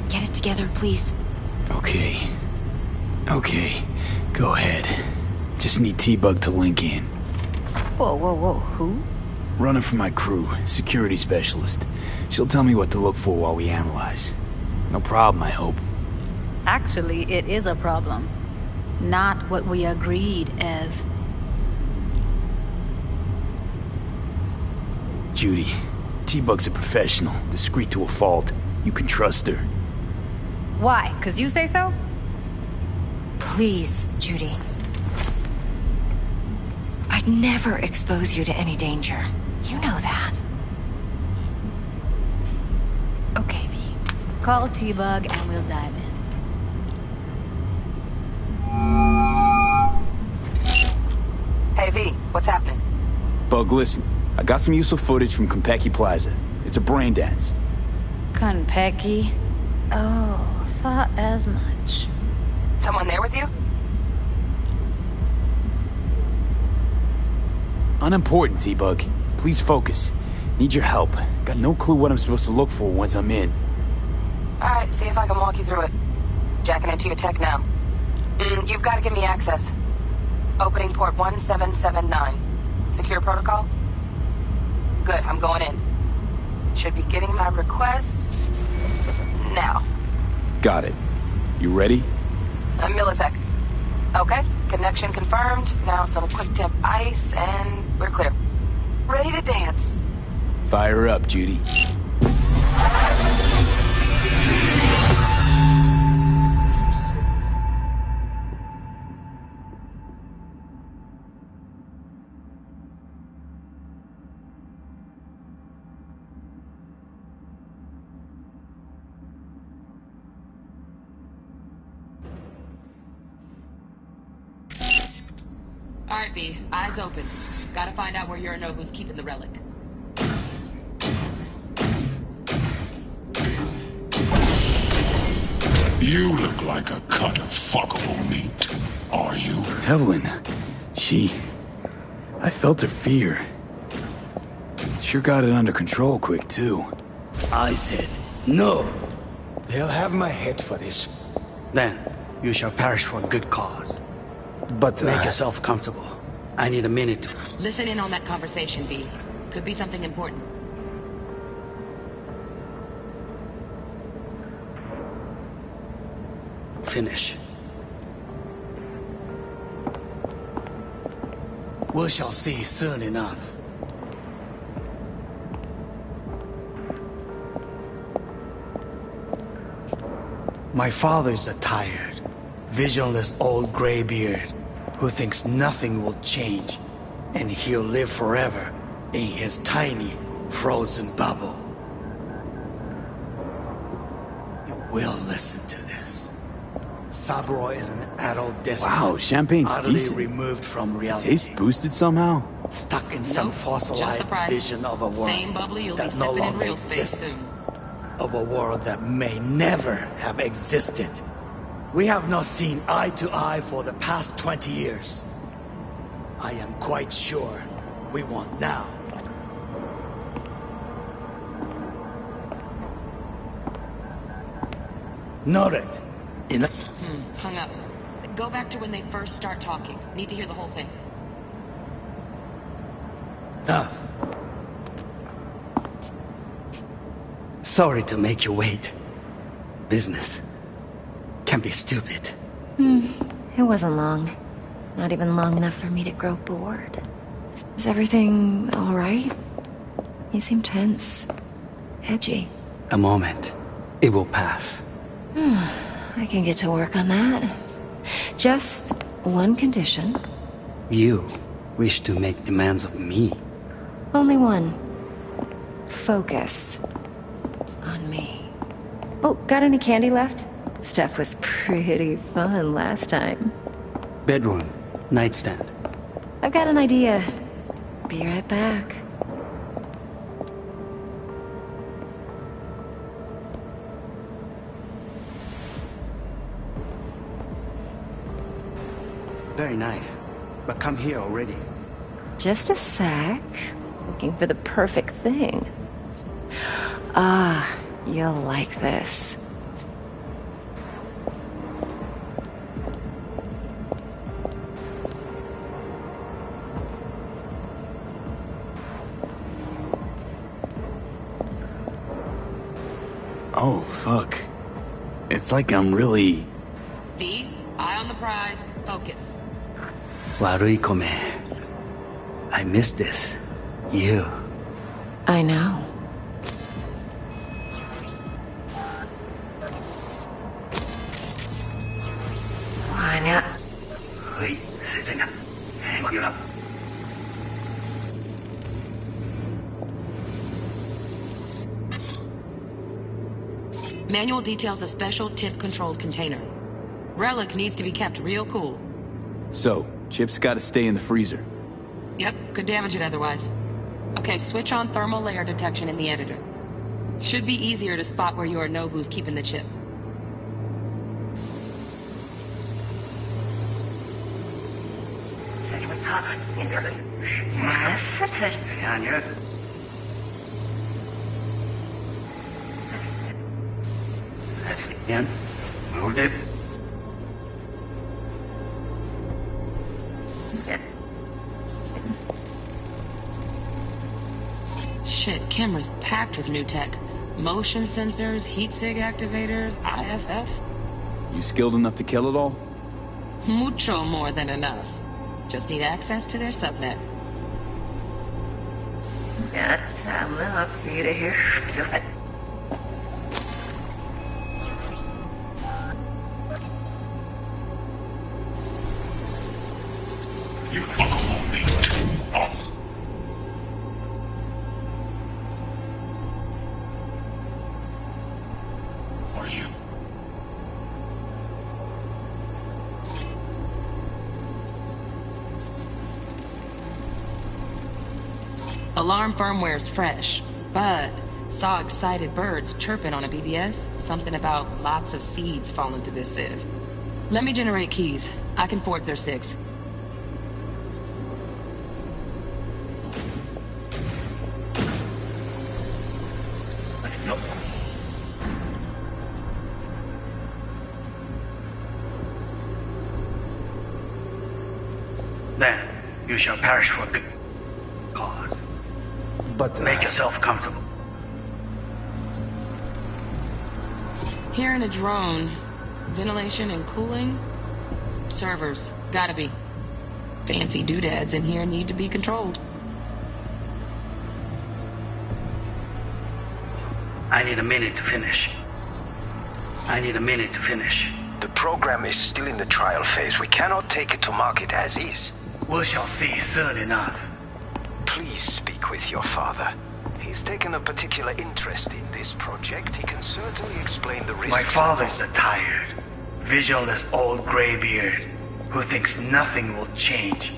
Get it together, please. Okay. Go ahead. Just need T-Bug to link in. Whoa. Who? Running for my crew, security specialist. She'll tell me what to look for while we analyze. No problem, I hope. Actually, it is a problem. Not what we agreed, Ev. Judy, T-Bug's a professional, discreet to a fault. You can trust her. Why? 'Cause you say so? Please, Judy. I'd never expose you to any danger. You know that. Okay, V. Call T-Bug and we'll dive in. Hey, V. What's happening? Bug, listen. I got some useful footage from Konpeki Plaza. It's a brain dance. Konpeki? Oh, thought as much. Someone there with you? Unimportant, T-Bug. Please focus. Need your help. Got no clue what I'm supposed to look for once I'm in. Alright, see if I can walk you through it. Jacking into your tech now. You've got to give me access. Opening port 1779. Secure protocol? Good, I'm going in. Should be getting my request... now. Got it. You ready? A millisec. Okay, connection confirmed. Now some quick temp ice, and we're clear. Ready to dance. Fire up, Judy. Alright, V. Eyes open. Gotta find out where Yorinobu's keeping the relic. You look like a cut of fuckable meat. Are you? Evelyn. I felt her fear. Sure got it under control quick, too. I said, no. They'll have my head for this. Then, you shall perish for a good cause. But make yourself comfortable. I need a minute to... Listen in on that conversation, V. Could be something important. Finish. We shall see soon enough. My father's a tired, visionless old graybeard who thinks nothing will change and he'll live forever in his tiny, frozen bubble. You will listen to this. Saburo is an adult despot. Wow, champagne's utterly decent. removed from reality. Taste boosted somehow? Stuck in some Nope, just fossilized the price. vision of a world Same bubbly you'll be that no sipping in longer real space exists. soon. Of a world that may never have existed. We have not seen eye to eye for the past 20 years. I am quite sure we want now. Noted. Hung up. Go back to when they first start talking. Need to hear the whole thing. Sorry to make you wait. Business can be stupid. It wasn't long. Not even long enough for me to grow bored. Is everything alright? You seem tense. Edgy. A moment. It will pass. I can get to work on that. Just one condition. You wish to make demands of me. Only one. Focus. On me. Oh, got any candy left? Stuff was pretty fun last time. Bedroom. Nightstand. I've got an idea. Be right back. Very nice. But come here already. Just a sec. Looking for the perfect thing. Ah, you'll like this. Oh, fuck. It's like I'm really... V, eye on the prize. Focus. Warui Kome. I miss this. You. I know. Wanya. Wait, hang you up. Manual details a special tip-controlled container. Relic needs to be kept real cool. So, Chip's gotta stay in the freezer. Yep, could damage it otherwise. Okay, switch on thermal layer detection in the editor. Should be easier to spot where Yorinobu's keeping the chip. That's in. Moved it. Shit, camera's packed with new tech. Motion sensors, heat sig activators, IFF. You skilled enough to kill it all? Mucho more than enough. Just need access to their subnet. You fuckable meat. Oh. For you. Alarm firmware's fresh, but saw excited birds chirping on a BBS. Something about lots of seeds falling to this sieve. Let me generate keys. I can forge their SIGs. Then, you shall perish for a good cause. But Make yourself comfortable. Here in a drone, ventilation and cooling? Servers, gotta be. Fancy doodads in here need to be controlled. I need a minute to finish. The program is still in the trial phase. We cannot take it to market as is. We shall see soon enough. Please speak with your father. He's taken a particular interest in this project. He can certainly explain the risks. My father's a tired, visionless old graybeard who thinks nothing will change,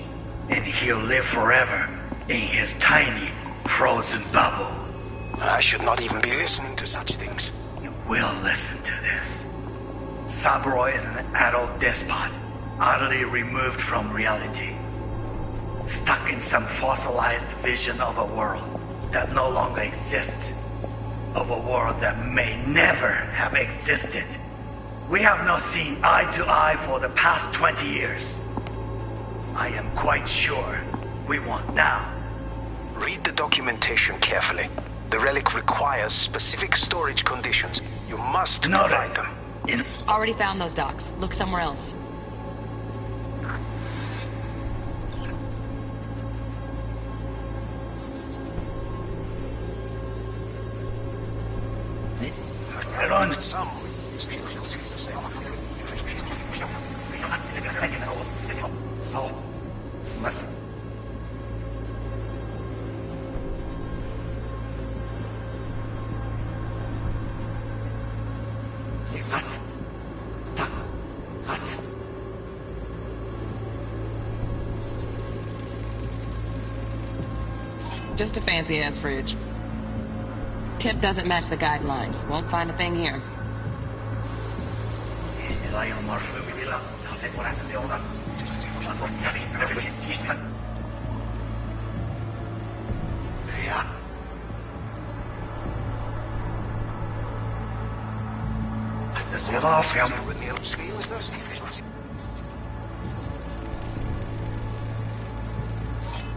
and he'll live forever in his tiny, frozen bubble. I should not even be listening to such things. You will listen to this. Saburo is an adult despot, utterly removed from reality. Stuck in some fossilized vision of a world that no longer exists. Of a world that may never have existed. We have not seen eye to eye for the past 20 years. I am quite sure we won't now. Read the documentation carefully. The relic requires specific storage conditions. You must provide them. Already found those docs. Look somewhere else. Right on. So, listen. Just a fancy-ass fridge. Tip doesn't match the guidelines. Won't find a thing here.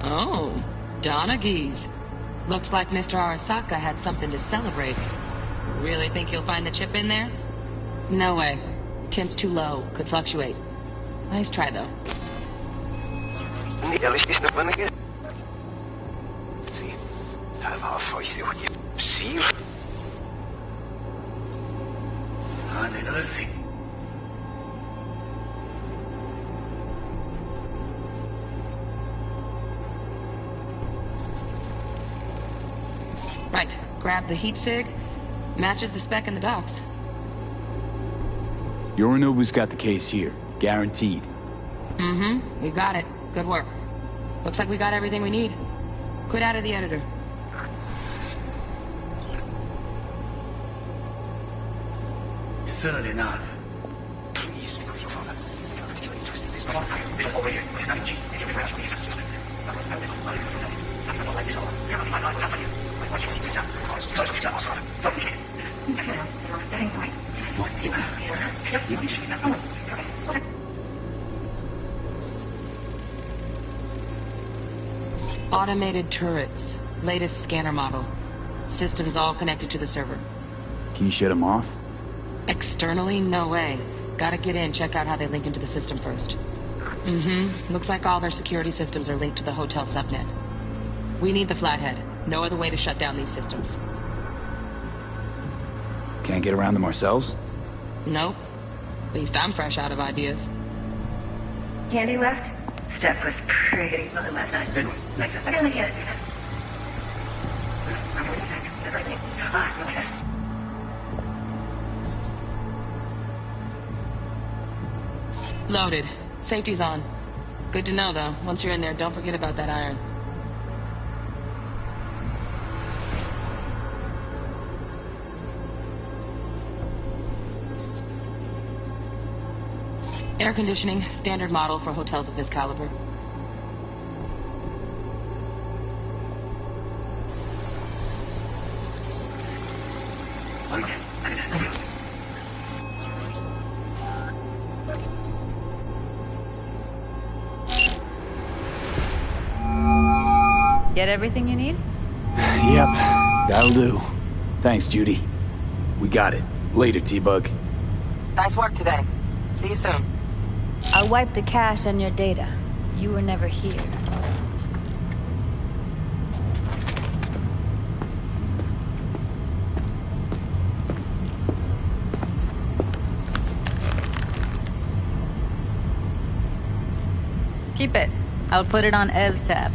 Oh, Donaghy's. Looks like Mr. Arasaka had something to celebrate. Really think you'll find the chip in there? No way. Temp's too low. Could fluctuate. Nice try, though. Right. Grab the heat sig. Matches the spec in the docks. Yorinobu's got the case here. Guaranteed. We got it. Good work. Looks like we got everything we need. Quit out of the editor. Soon enough. Please, over here. Automated turrets. Latest scanner model. Systems all connected to the server. Can you shut them off? Externally, no way. Gotta get in, check out how they link into the system first. Looks like all their security systems are linked to the hotel subnet. We need the flathead. No other way to shut down these systems. Can't get around them ourselves? Nope. At least I'm fresh out of ideas. Candy left? Steph was pretty good last night. Good one. Nice. I gotta look at it. Loaded. Safety's on. Good to know, though. Once you're in there, don't forget about that iron. Air conditioning, standard model for hotels of this caliber. Get everything you need? Yep, that'll do. Thanks, Judy. We got it. Later, T-Bug. Nice work today. See you soon. I'll wipe the cache on your data. You were never here. Keep it. I'll put it on Ev's tab.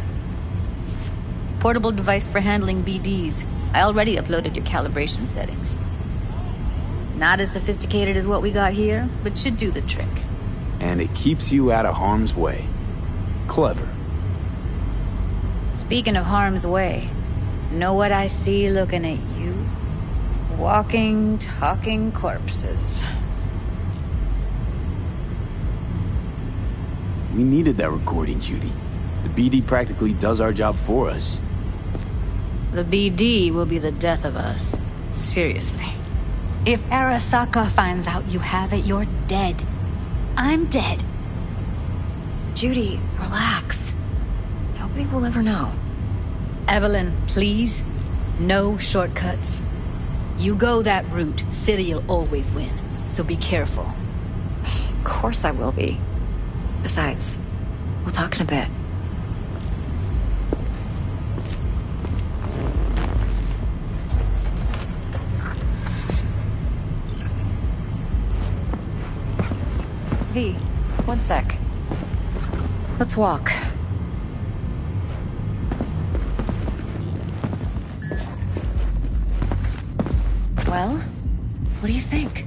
Portable device for handling BDs. I already uploaded your calibration settings. Not as sophisticated as what we got here, but should do the trick. And it keeps you out of harm's way. Clever. Speaking of harm's way, know what I see looking at you? Walking, talking corpses. We needed that recording, Judy. The BD practically does our job for us. The BD will be the death of us. Seriously. If Arasaka finds out you have it, you're dead. I'm dead. Judy, relax. Nobody will ever know. Evelyn, please. No shortcuts. You go that route, City'll always win. So be careful. Of course I will be. Besides, we'll talk in a bit. V, one sec. Let's walk. Well, what do you think?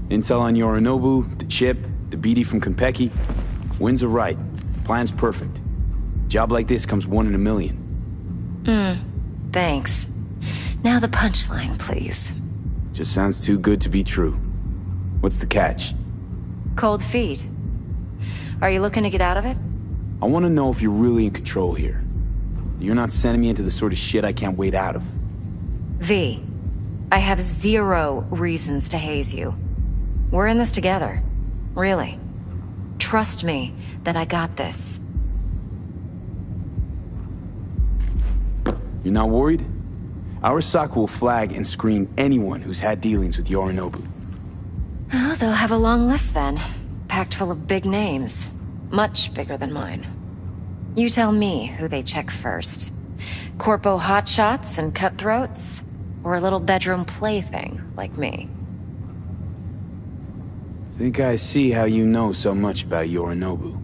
Intel on Yorinobu, the chip, the BD from Konpeki. Winds are right. Plan's perfect. Job like this comes 1 in a million. Thanks. Now the punchline, please. Just sounds too good to be true. What's the catch? Cold feet. Are you looking to get out of it? I want to know if you're really in control here. You're not sending me into the sort of shit I can't wait out of. V, I have 0 reasons to haze you. We're in this together. Really. Trust me that I got this. You're not worried? Arasaka will flag and screen anyone who's had dealings with Yorinobu. Oh, they'll have a long list then. Packed full of big names. Much bigger than mine. You tell me who they check first. Corpo hotshots and cutthroats? Or a little bedroom plaything like me? Think I see how you know so much about Yorinobu.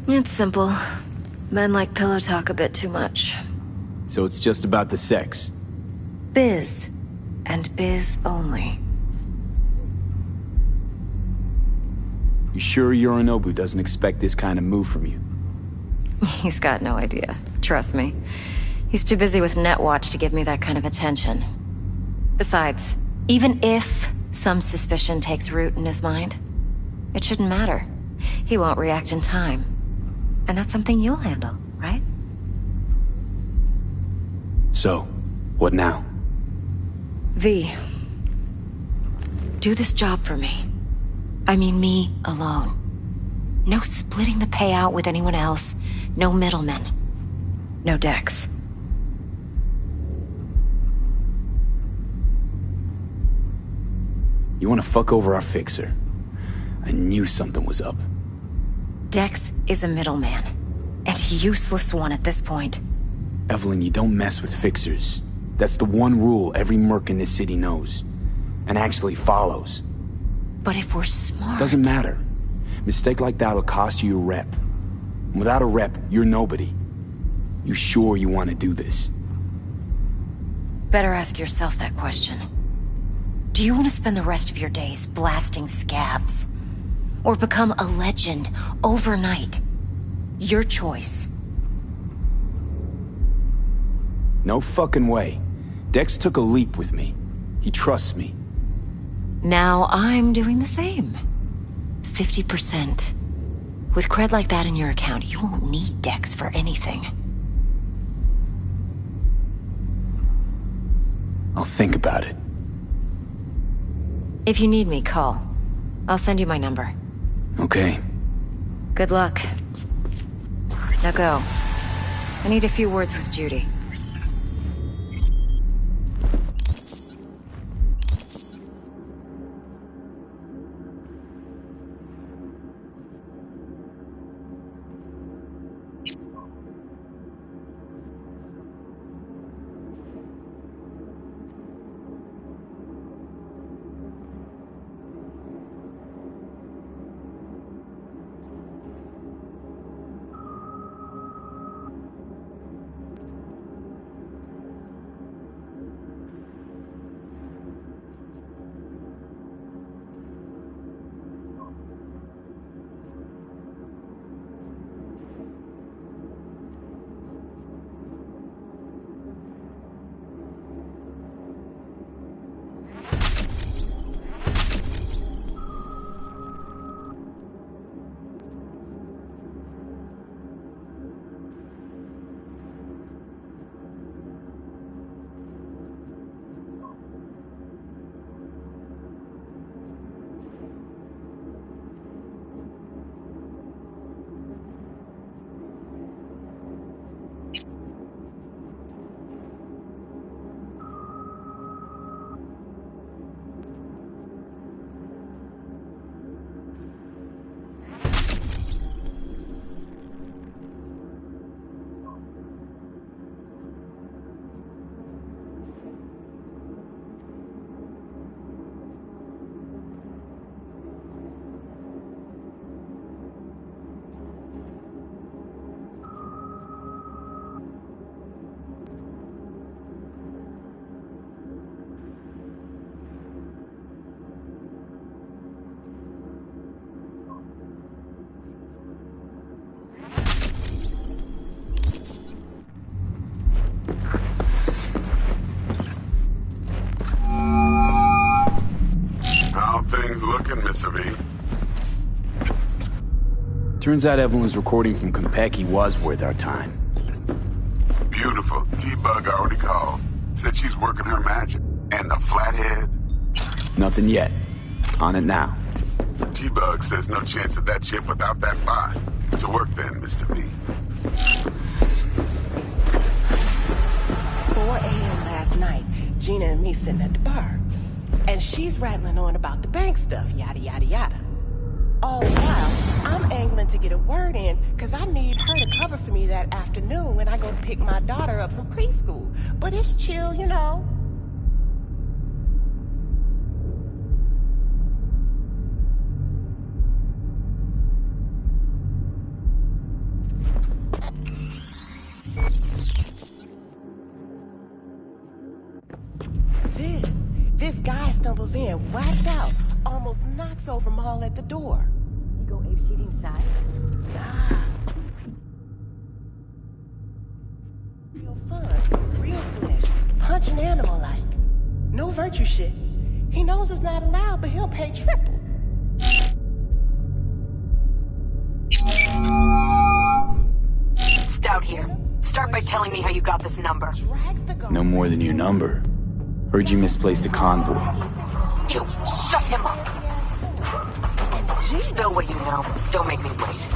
It's simple. Men like pillow talk a bit too much. So it's just about the sex? Biz. And biz only. You sure Yorinobu doesn't expect this kind of move from you? He's got no idea. Trust me. He's too busy with Netwatch to give me that kind of attention. Besides, even if some suspicion takes root in his mind, it shouldn't matter. He won't react in time. And that's something you'll handle, right? So, what now? V. Do this job for me. I mean me alone. No splitting the payout with anyone else. No middlemen. No Dex. You want to fuck over our fixer? I knew something was up. Dex is a middleman. And a useless one at this point. Evelyn, you don't mess with fixers. That's the one rule every merc in this city knows. And actually follows. But if we're smart... Doesn't matter. Mistake like that'll cost you a rep. And without a rep, you're nobody. You sure you want to do this? Better ask yourself that question. Do you want to spend the rest of your days blasting scabs? Or become a legend overnight? Your choice. No fucking way. Dex took a leap with me. He trusts me. Now I'm doing the same. 50%. With cred like that in your account, you won't need Dex for anything. I'll think about it. If you need me, call. I'll send you my number. Okay. Good luck. Now go. I need a few words with Judy. Mr. V. Turns out Evelyn's recording from Konpeki was worth our time. Beautiful. T-Bug already called. Said she's working her magic. And the flathead? Nothing yet. On it now. T-Bug says no chance of that chip without that bot. To work then, Mr. V. 4 a.m. last night, Gina and me sitting at the bar. And she's rattling on about the bank stuff, yada, yada, yada. All the while, I'm angling to get a word in because I need her to cover for me that afternoon when I go pick my daughter up from preschool. But it's chill, you know. Then, this guy stumbles in, whacked out, almost knocks over Maul at the door. You go apeshit inside? Nah. Real fun, real flesh, punch an animal like. No virtue shit. He knows it's not allowed, but he'll pay triple. Stout here. Start by telling me how you got this number. No more than your number. Heard you misplaced a convoy. You shut him up. Spill what you know. Don't make me wait.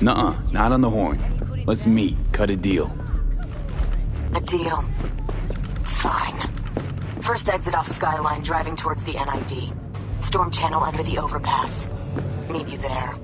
Nuh-uh, not on the horn. Let's meet, cut a deal. A deal. Fine. First exit off Skyline, driving towards the NID. Storm channel under the overpass. Meet you there.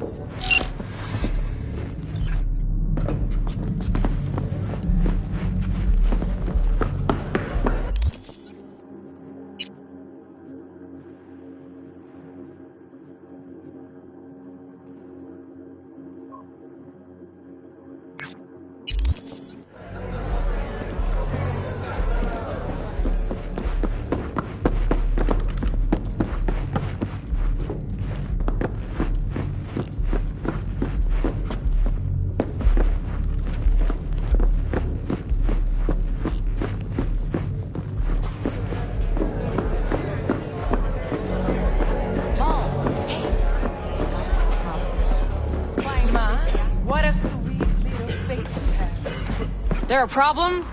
There a problem?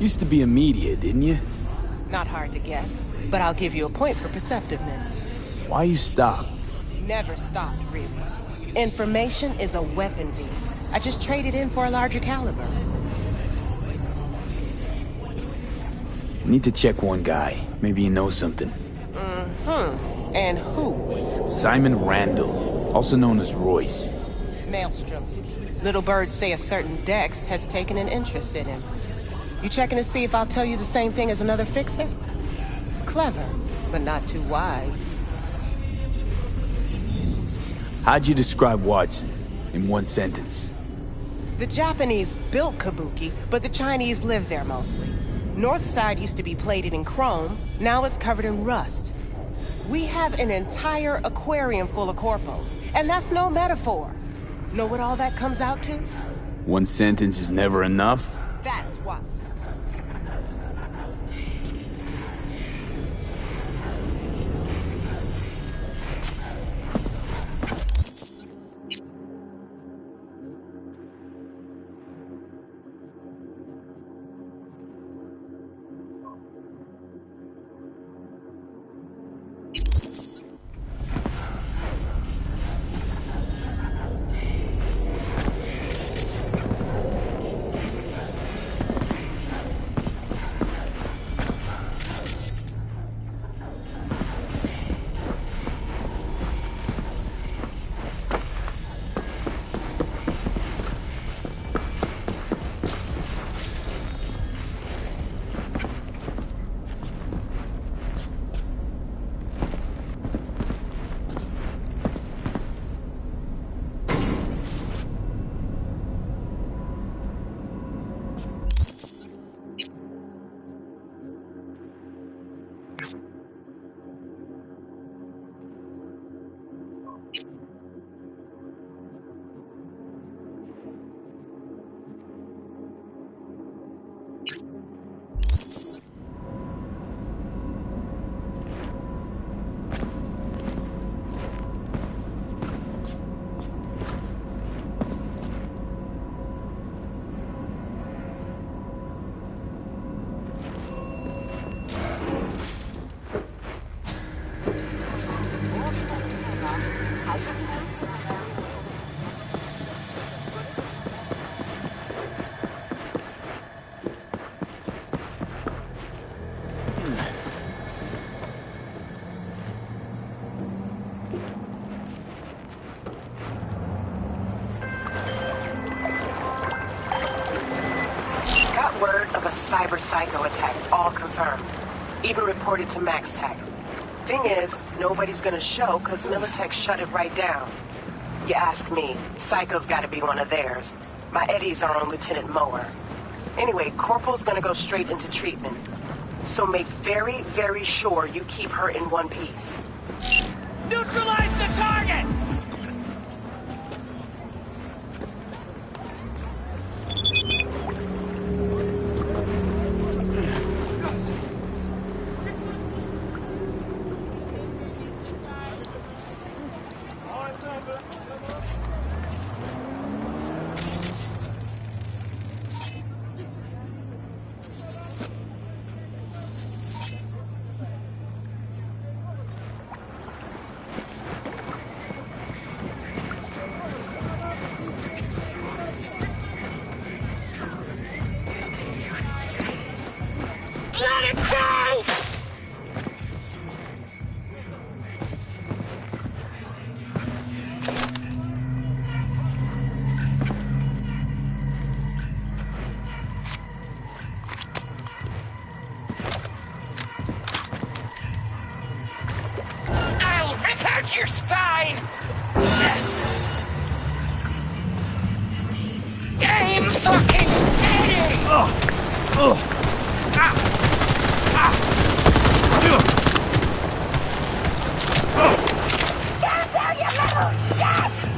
Used to be a media, didn't you? Not hard to guess, but I'll give you a point for perceptiveness. Why you stop? Never stopped, really. Information is a weapon, V. I just traded in for a larger caliber. Need to check one guy. Maybe you know something. Mm-hmm. And who? Simon Randall, also known as Royce. Maelstrom. Little birds say a certain Dex has taken an interest in him. You checking to see if I'll tell you the same thing as another fixer? Clever, but not too wise. How'd you describe Watson in one sentence? The Japanese built Kabuki, but the Chinese live there mostly. North side used to be plated in chrome, now it's covered in rust. We have an entire aquarium full of corpos, and that's no metaphor. Know what all that comes out to? One sentence is never enough? That's Watson. Cyber psycho attack, all confirmed. Even reported to MaxTech. Thing is, nobody's gonna show because Militech shut it right down. You ask me, Psycho's gotta be one of theirs. My Eddies are on Lieutenant Mower. Anyway, Corporal's gonna go straight into treatment. So make very, very sure you keep her in one piece. Neutralize the target! Your spine! Game fucking steady! Stand down, you little shit!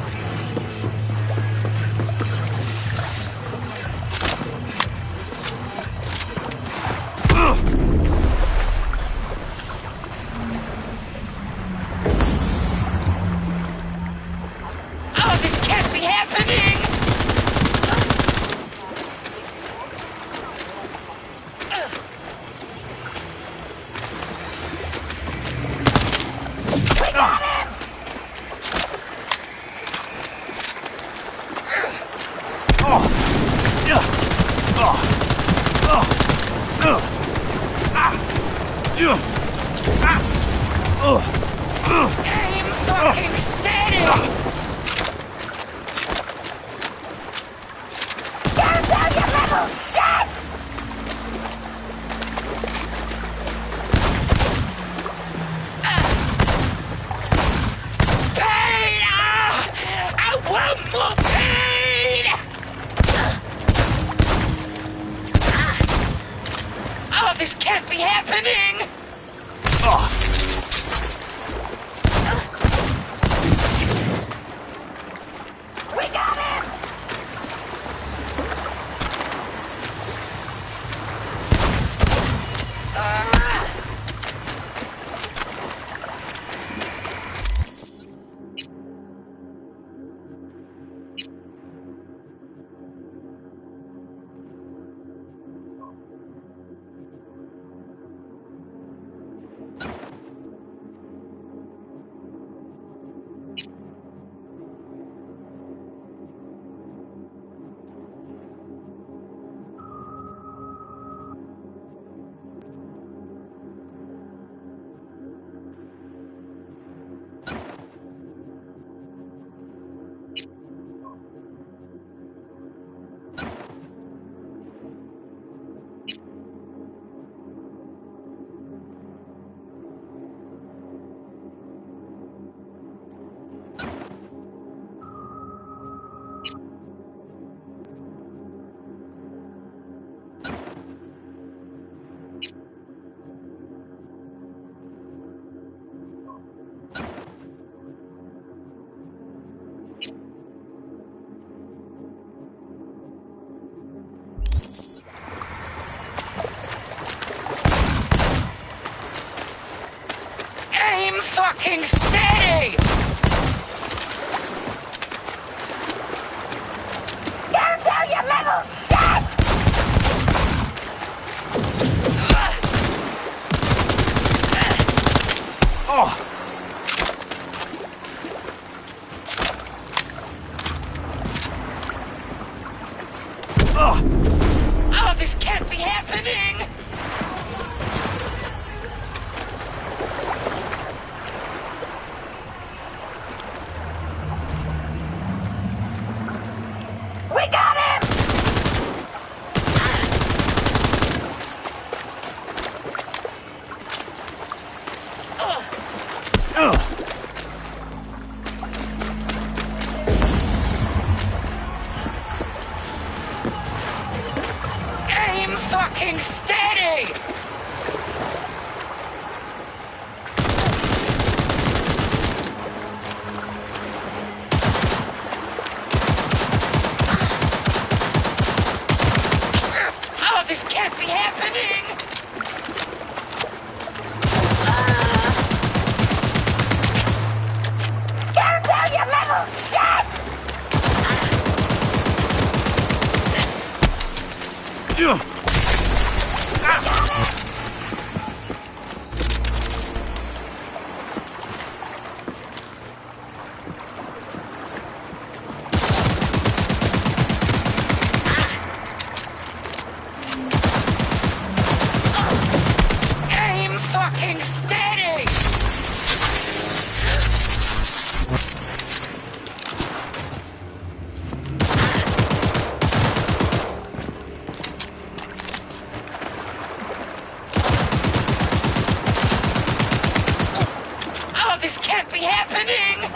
Aim fucking steady! Down your level! Shit! Pain! I want more pain! Oh, this can't be happening! We got him! Aim fucking steady! Down your level! Shit! Oh, this can't be happening! We got him! Aim fucking steady! Oh, this can't be happening! Down your level! Shit! Aim fucking steady! Oh, this can't be happening!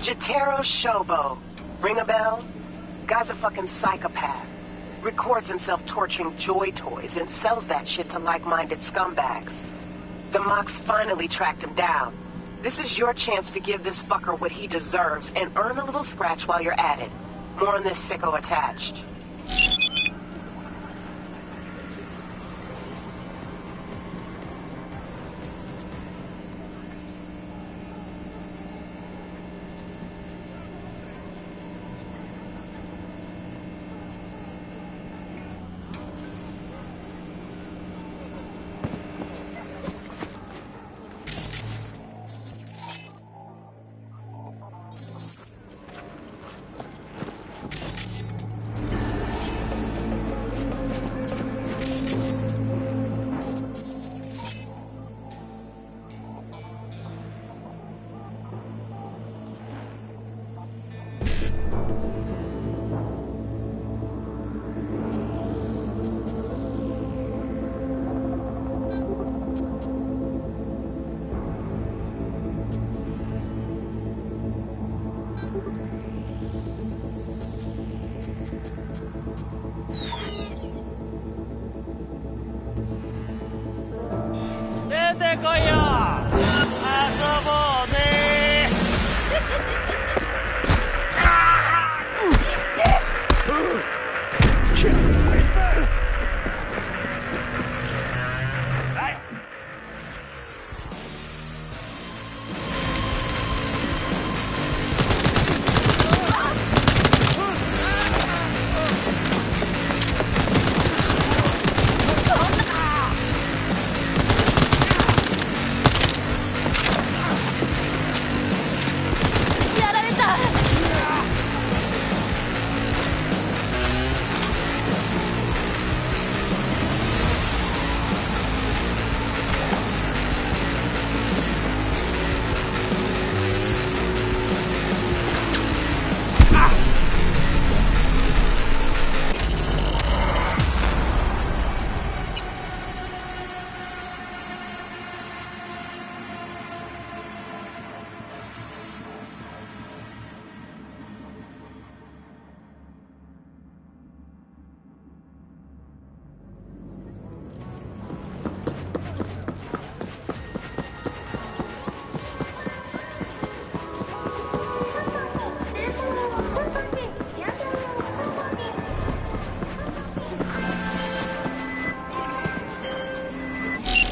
Jotaro Shobo. Ring a bell? Guy's a fucking psychopath. Records himself torturing joy toys and sells that shit to like-minded scumbags. The Mox finally tracked him down. This is your chance to give this fucker what he deserves and earn a little scratch while you're at it. More on this sicko attached.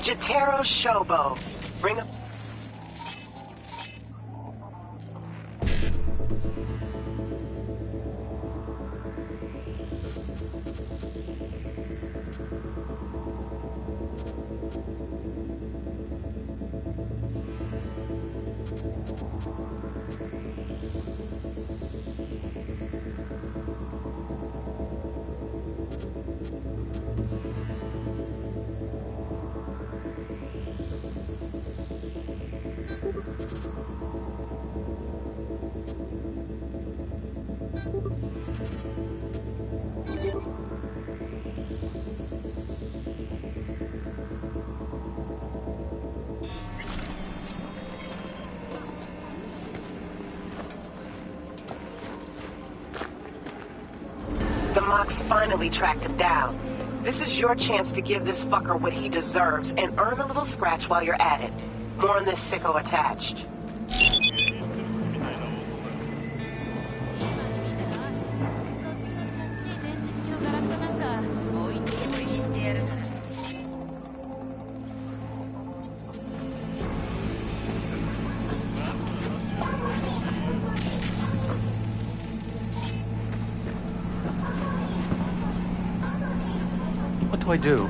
Jotaro Shobo. Bring up. The Mox finally tracked him down. This is your chance to give this fucker what he deserves and earn a little scratch while you're at it. More on this sicko attached. What do I do?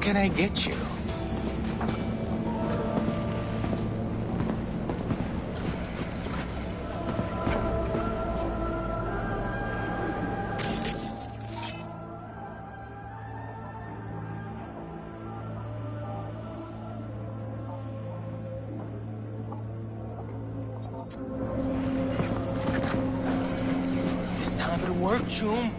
can I get you? It's time for the work, Choom.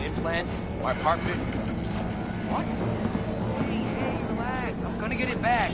Implant? My apartment? What? Hey, relax. I'm gonna get it back.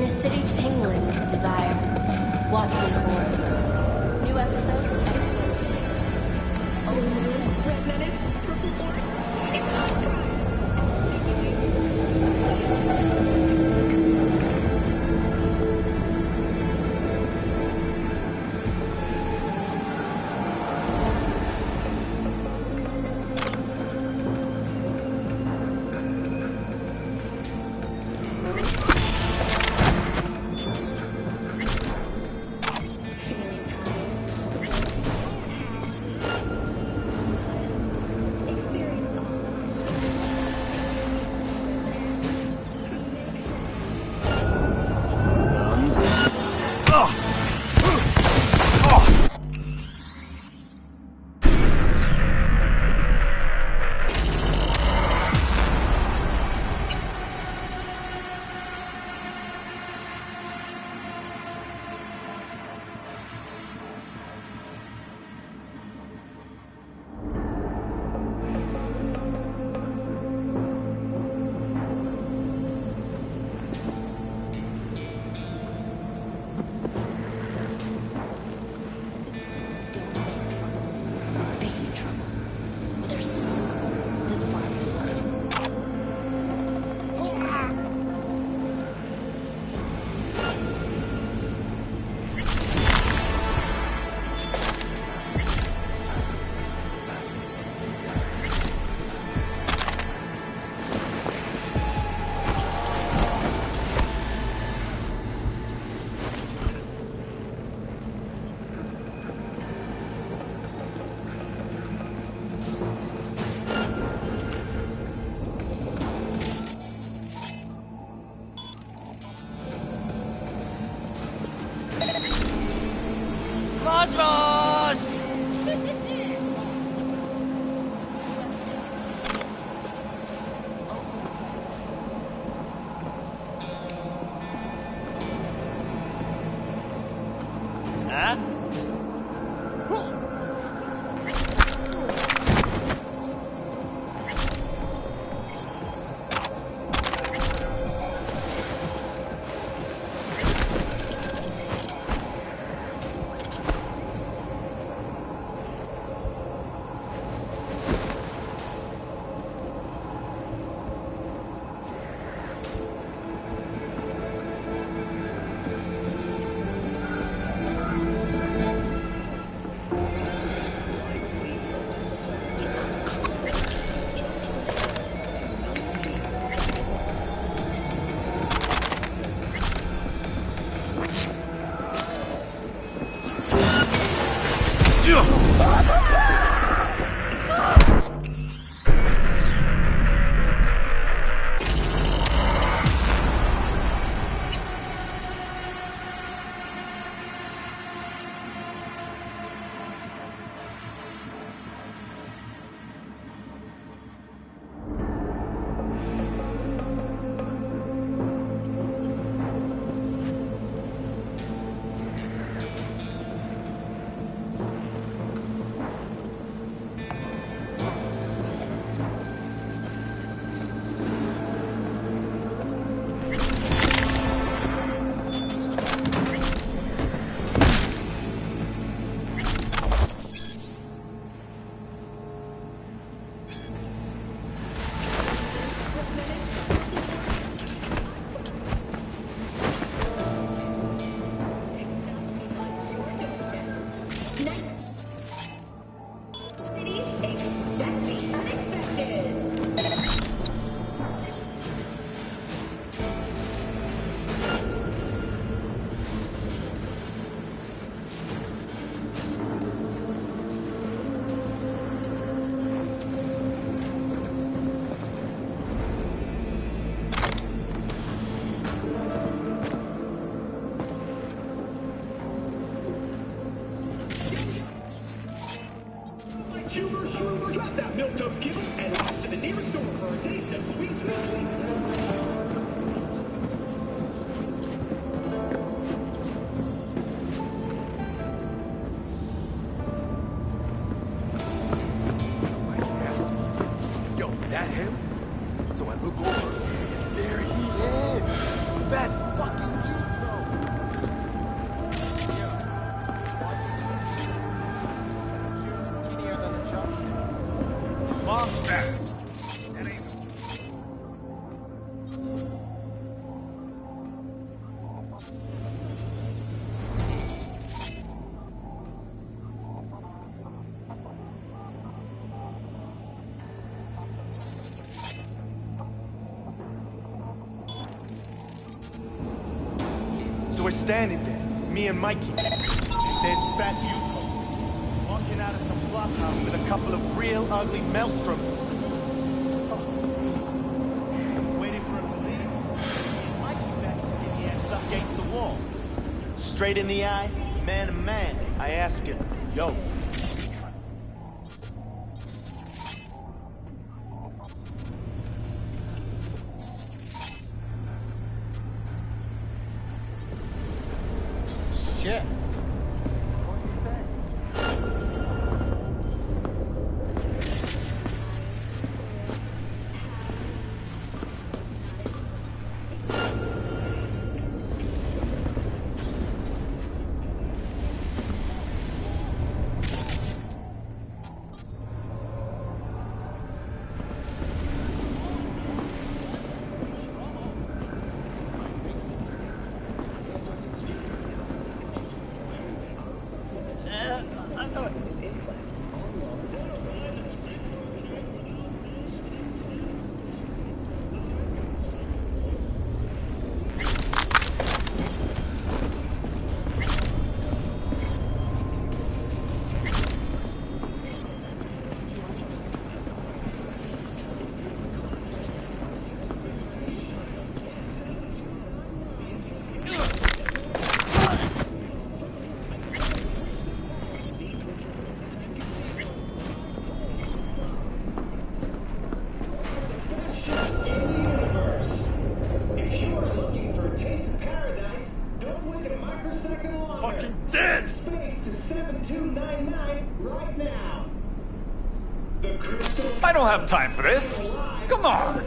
In a city tingling with desire, Watson horror. New episodes every Wednesday. Oh, red minutes, purple forest. It's not Cosmos! Huh? So we're standing there, me and Mikey, and there's Fat Yuko, walking out of some flophouse with a couple of real ugly maelstroms. Waiting for him to leave, and Mikey back his skinny ass up against the wall. Straight in the eye, man to man, I ask him, yo, shit. Fucking dead! Space to 7299 right now. I don't have time for this. Come on.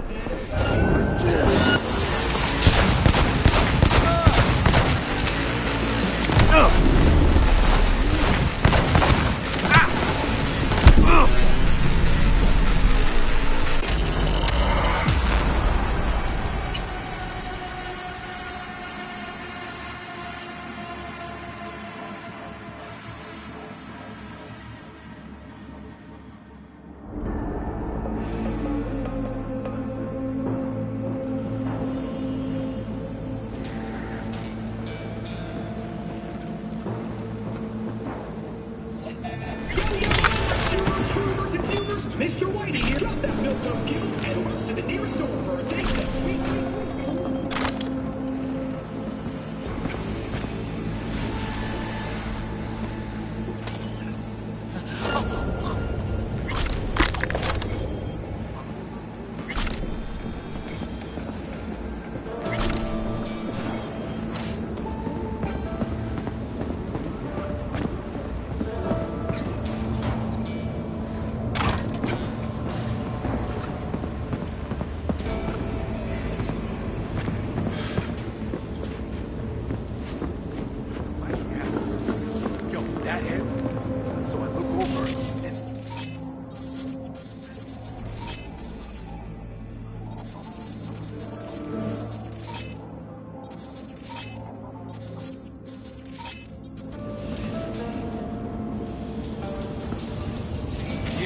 Mr. Whitey here. Drop that milk those kills and rush to the nearest store for a taste of sweet.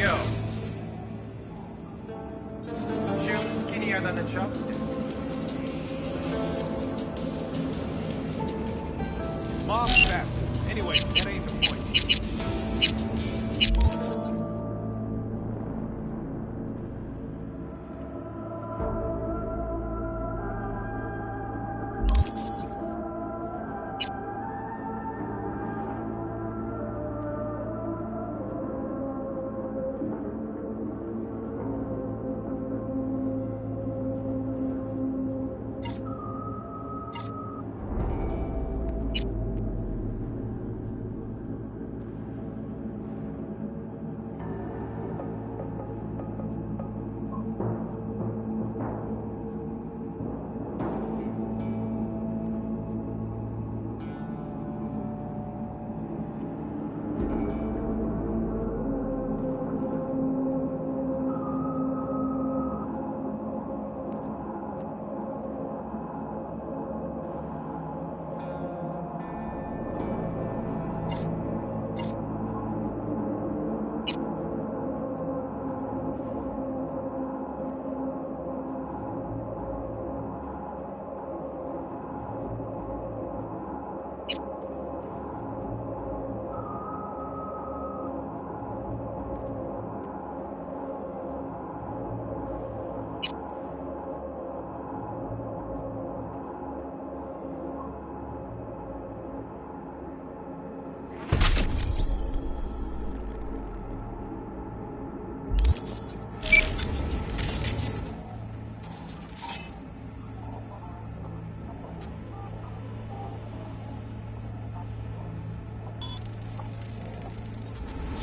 Yo. Shoe skinnier than the chopstick. Mom's fat. Anyway, that ain't the point.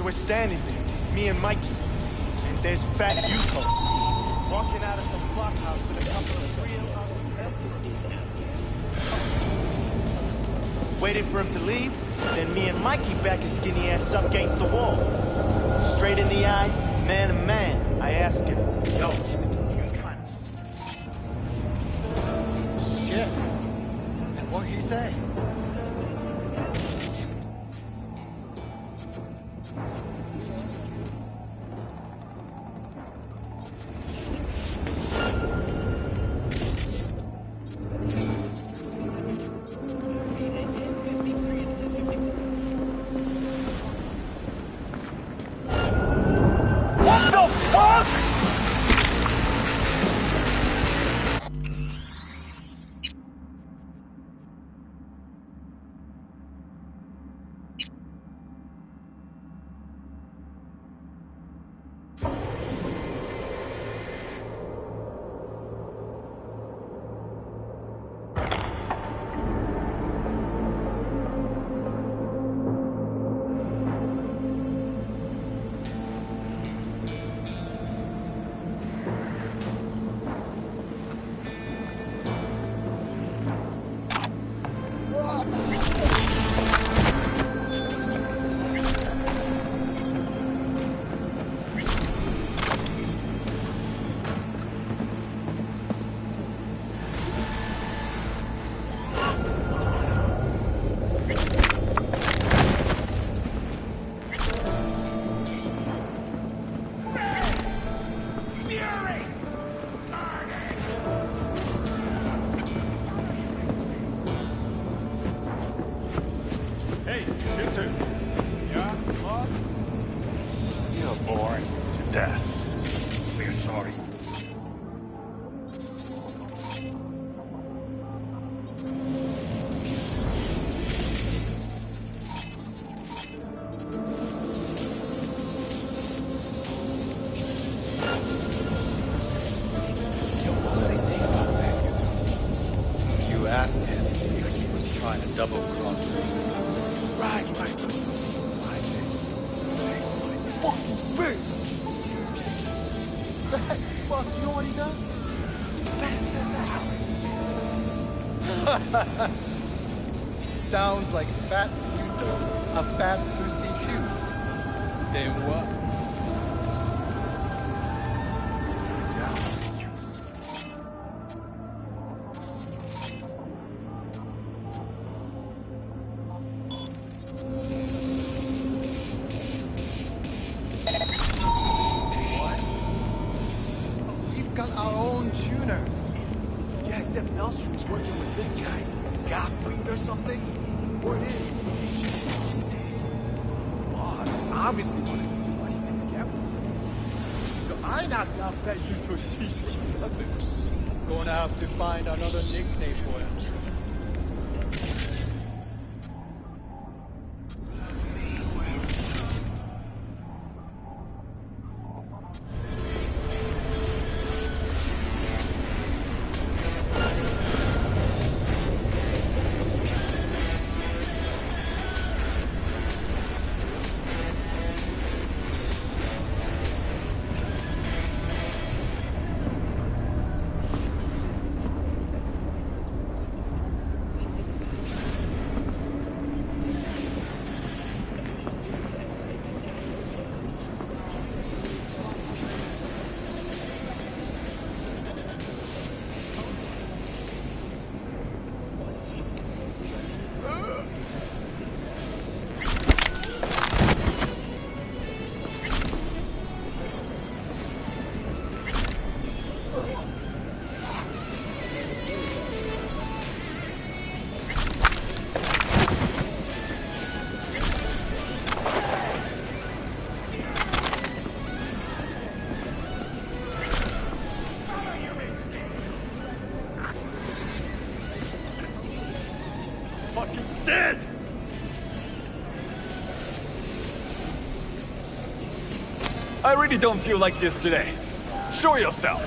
we're standing there, me and Mikey. And there's Fat Yuko, walking out of some blockhouse with a couple of real waited for him to leave, then me and Mikey back his skinny ass up against the wall. Straight in the eye, man to man, I ask him, yo, you trying to... Shit. And what'd he say? Double cross us. Right. So I says, say to my fucking face. That fuck, you know what he does? Bats us out. Sounds like Fat Yuto's a fat pussy too. Then what? Turns out. Obviously wanted to see what he could get. So I knocked out Fat Yuto's teeth. Gonna have to find another nickname for him. I really don't feel like this today. Show yourself!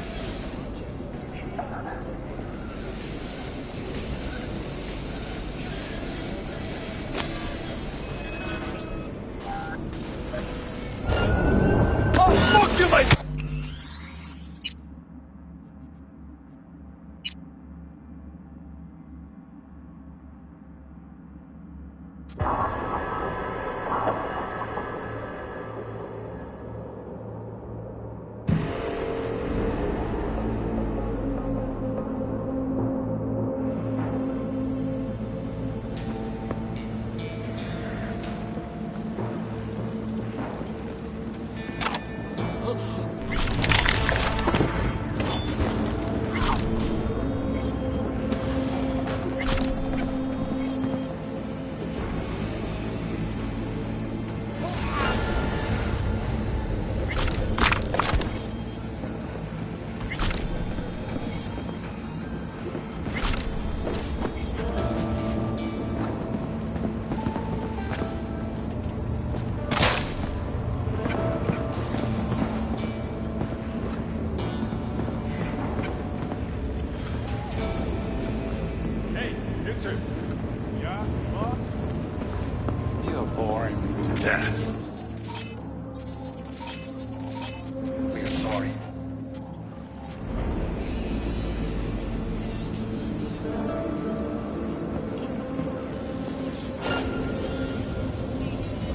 Dad. We are sorry.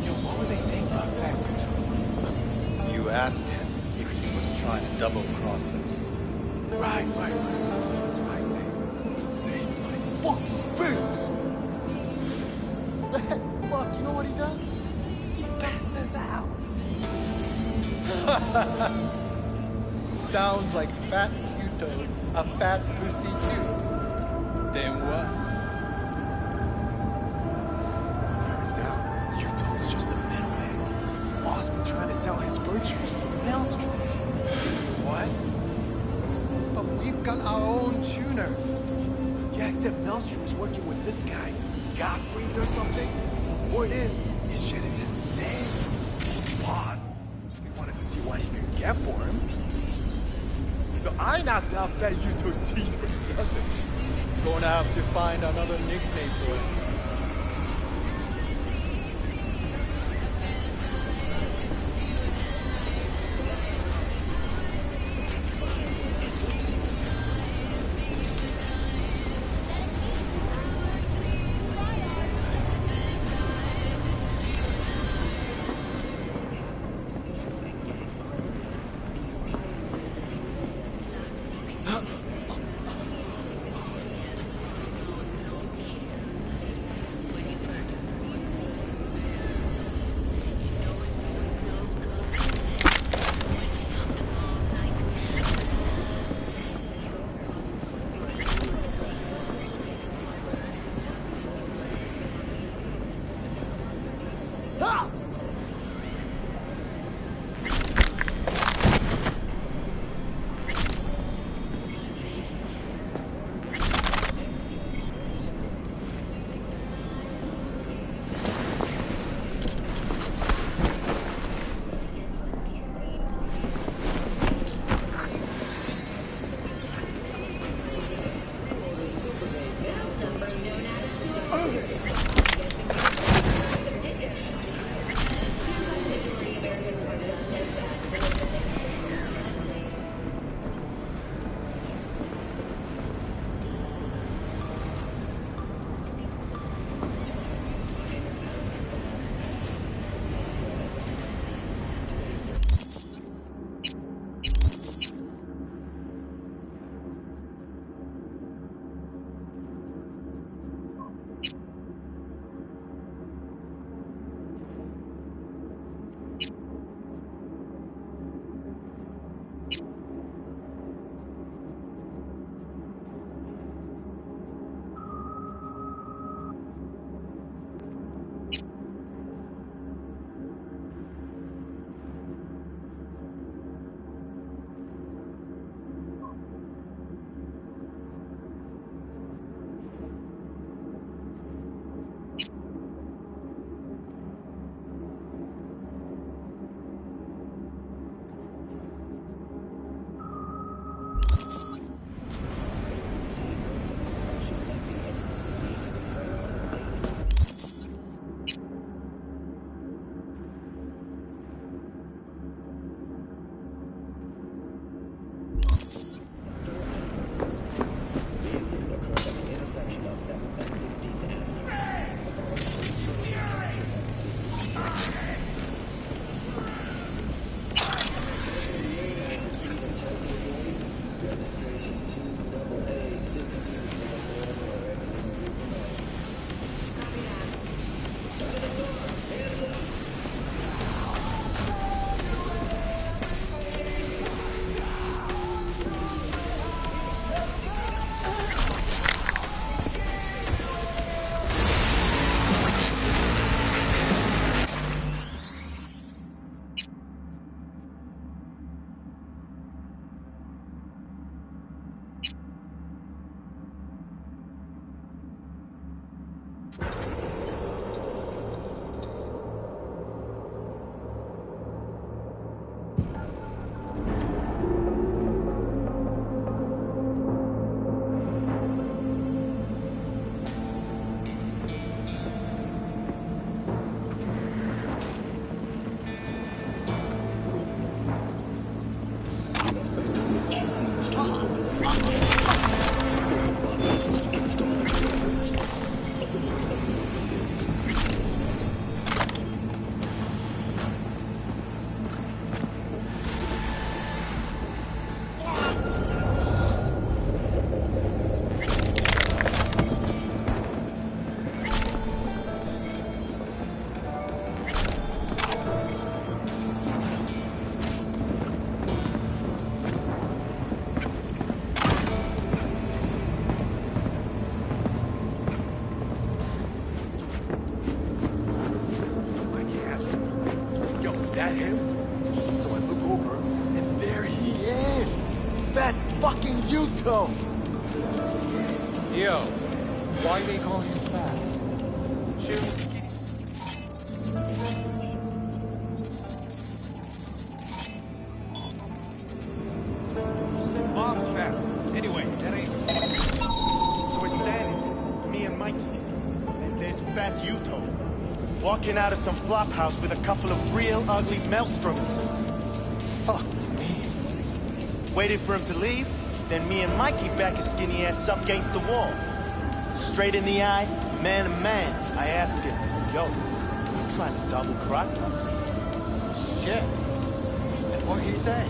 Yo, what was I saying about Factor? You asked him if he was trying to double-cross us. Right. So I say something. Saved my fucking face! Fuck, you know what he does? He passes out. Sounds like Fat Yuto's a fat pussy too. Then what? Turns out, Yuto's just a middleman. Boss been trying to sell his virtues to Maelstrom. What? But we've got our own tuners. Yeah, except Maelstrom's working with this guy, Gottfried or something. Word is, his shit is insane. Boss, we wanted to see what he could get for him. So I knocked out Fat Yuto's teeth with nothing. Gonna have to find another nickname for him. him? So I look over, and there he is! Fat fucking Yuto! Yo, why they call him fat? Shoot. His mom's fat. Anyway, that ain't... So we're standing there, me and Mikey. And there's Fat Yuto, walking out of some flop house with a couple of real ugly maelstroms. Fuck me. Waited for him to leave, then me and Mikey back his skinny ass up against the wall. Straight in the eye, man to man, I asked him, yo, you trying to double-cross us? Shit. And what he say?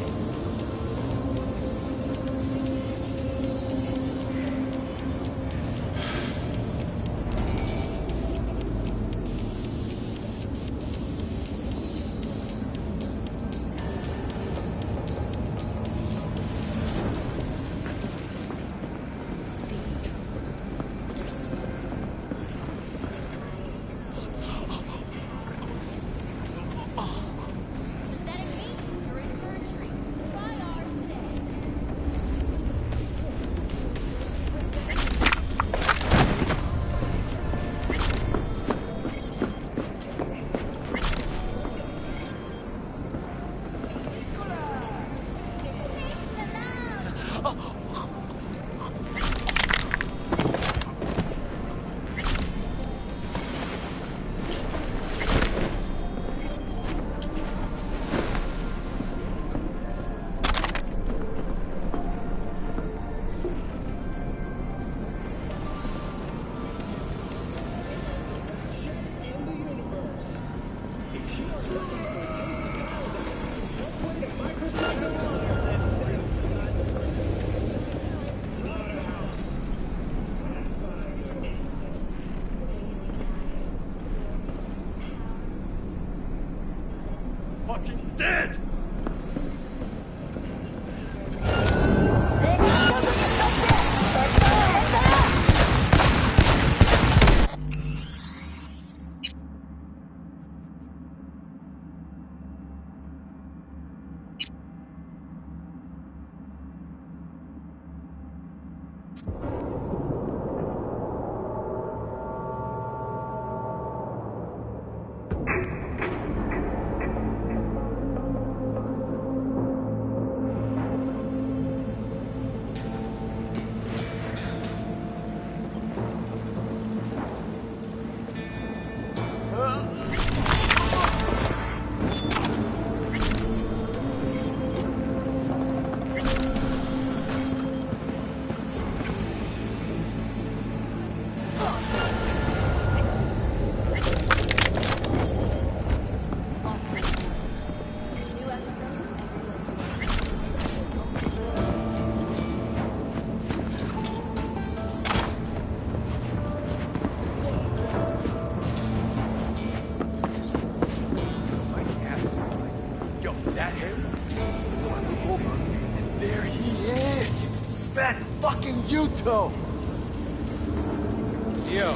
Fucking dead! That him? So I look over, and there he is! Fat fucking Yuto! Yo,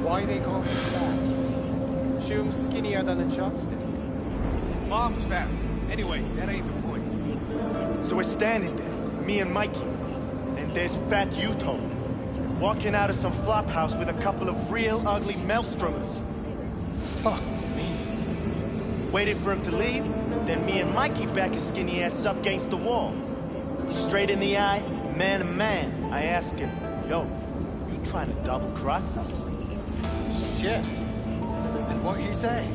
why they call him fat? Shoot him skinnier than a chopstick. His mom's fat. Anyway, that ain't the point. So we're standing there, me and Mikey. And there's Fat Yuto, walking out of some flop house with a couple of real ugly maelstroms. Fuck me. Waited for him to leave, then me and Mikey back his skinny ass up against the wall. Straight in the eye, man to man, I asked him, yo, you trying to double-cross us? Shit. And what he say?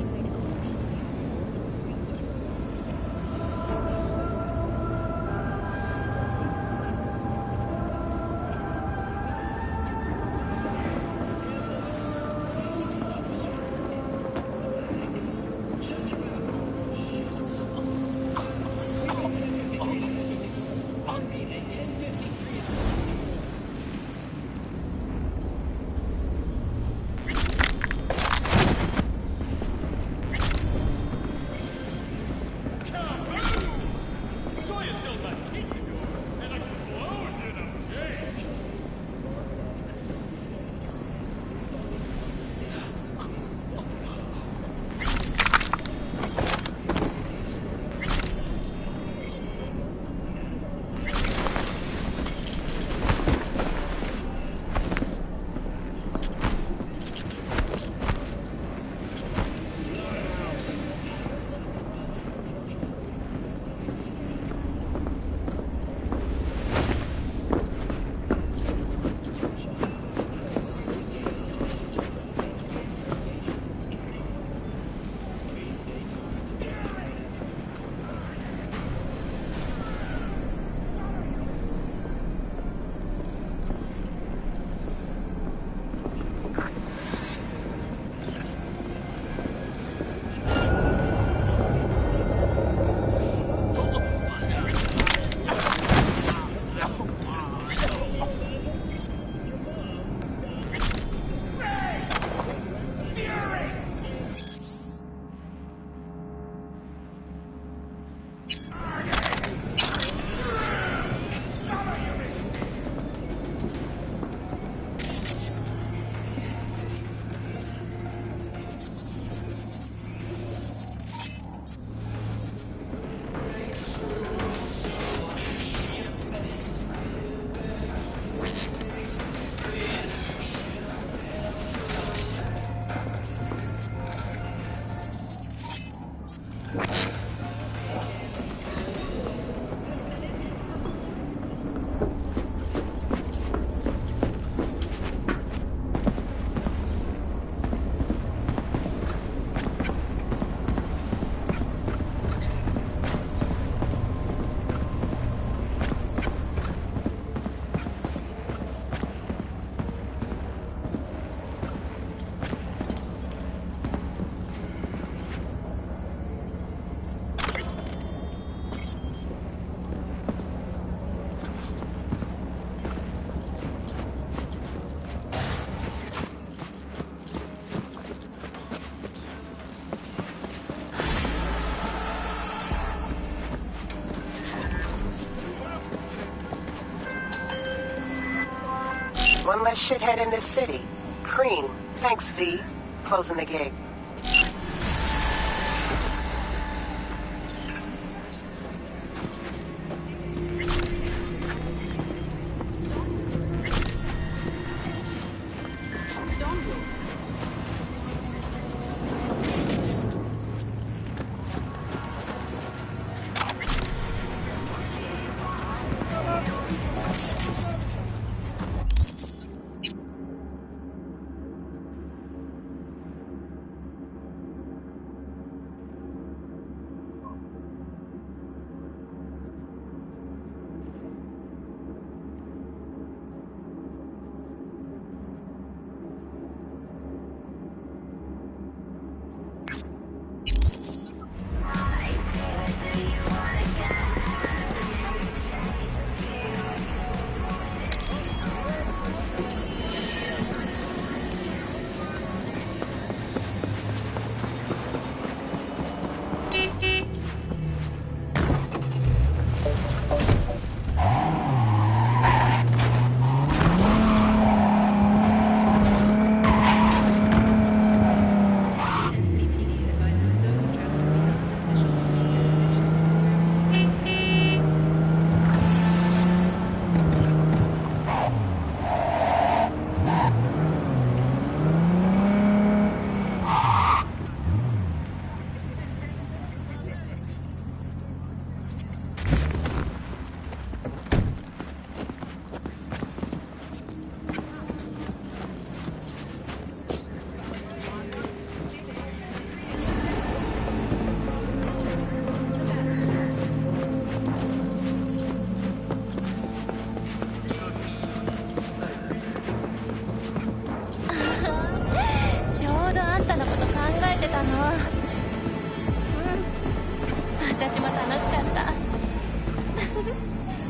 less shithead in this city. Cream. Thanks, V. Closing the gate.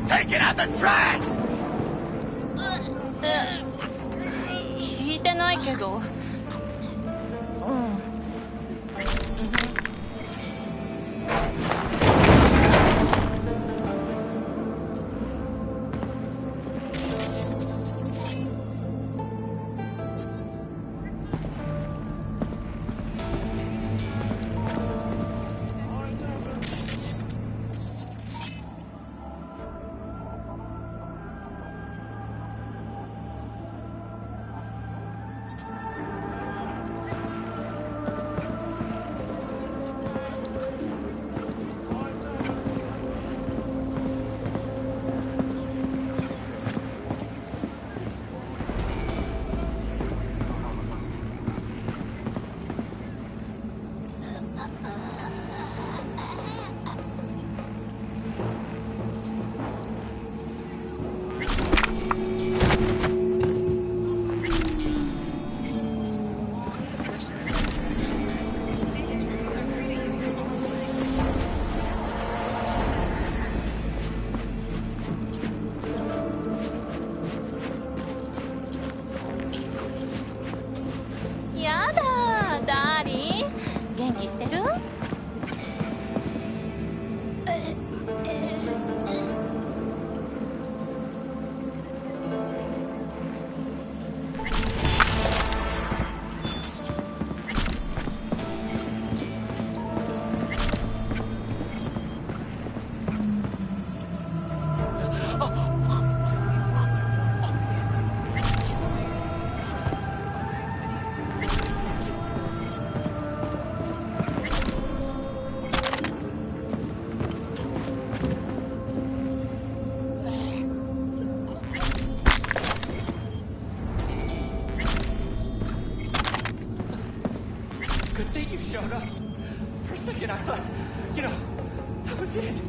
Take it out the trash! 聞いてないけど。うん。やだ、ダーリン。元気してる？Good thing you showed up. For a second, I thought, that was it.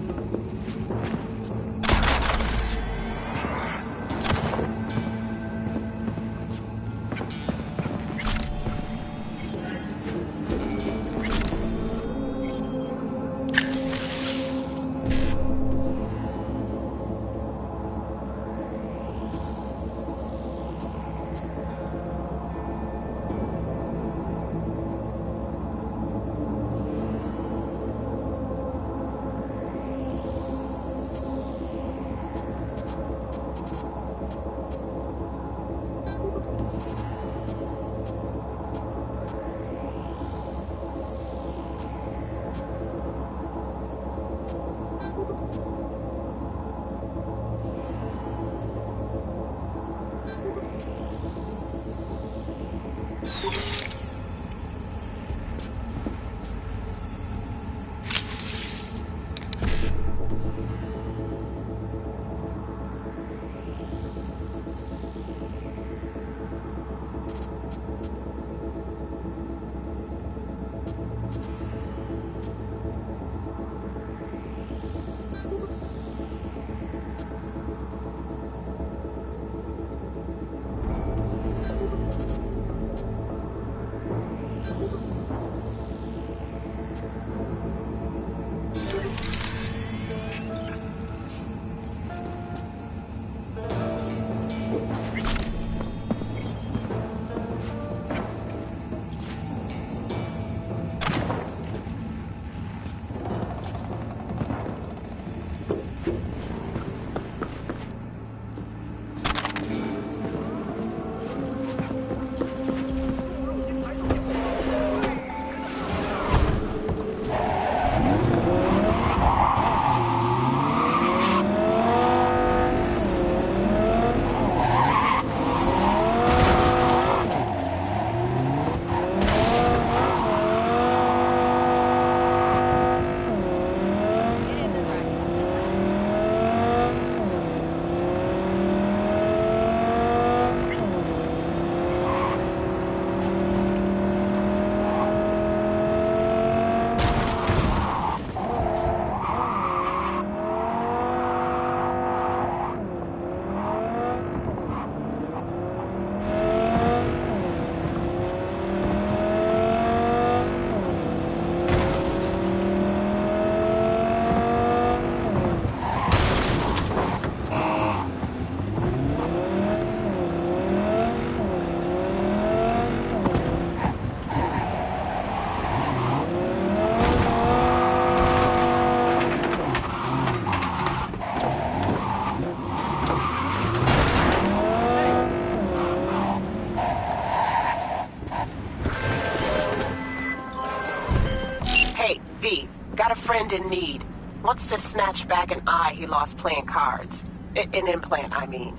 Got a friend in need. Wants to snatch back an eye he lost playing cards. An implant, I mean.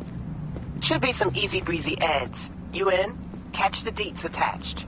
Should be some easy breezy eds. You in? Catch the deets attached.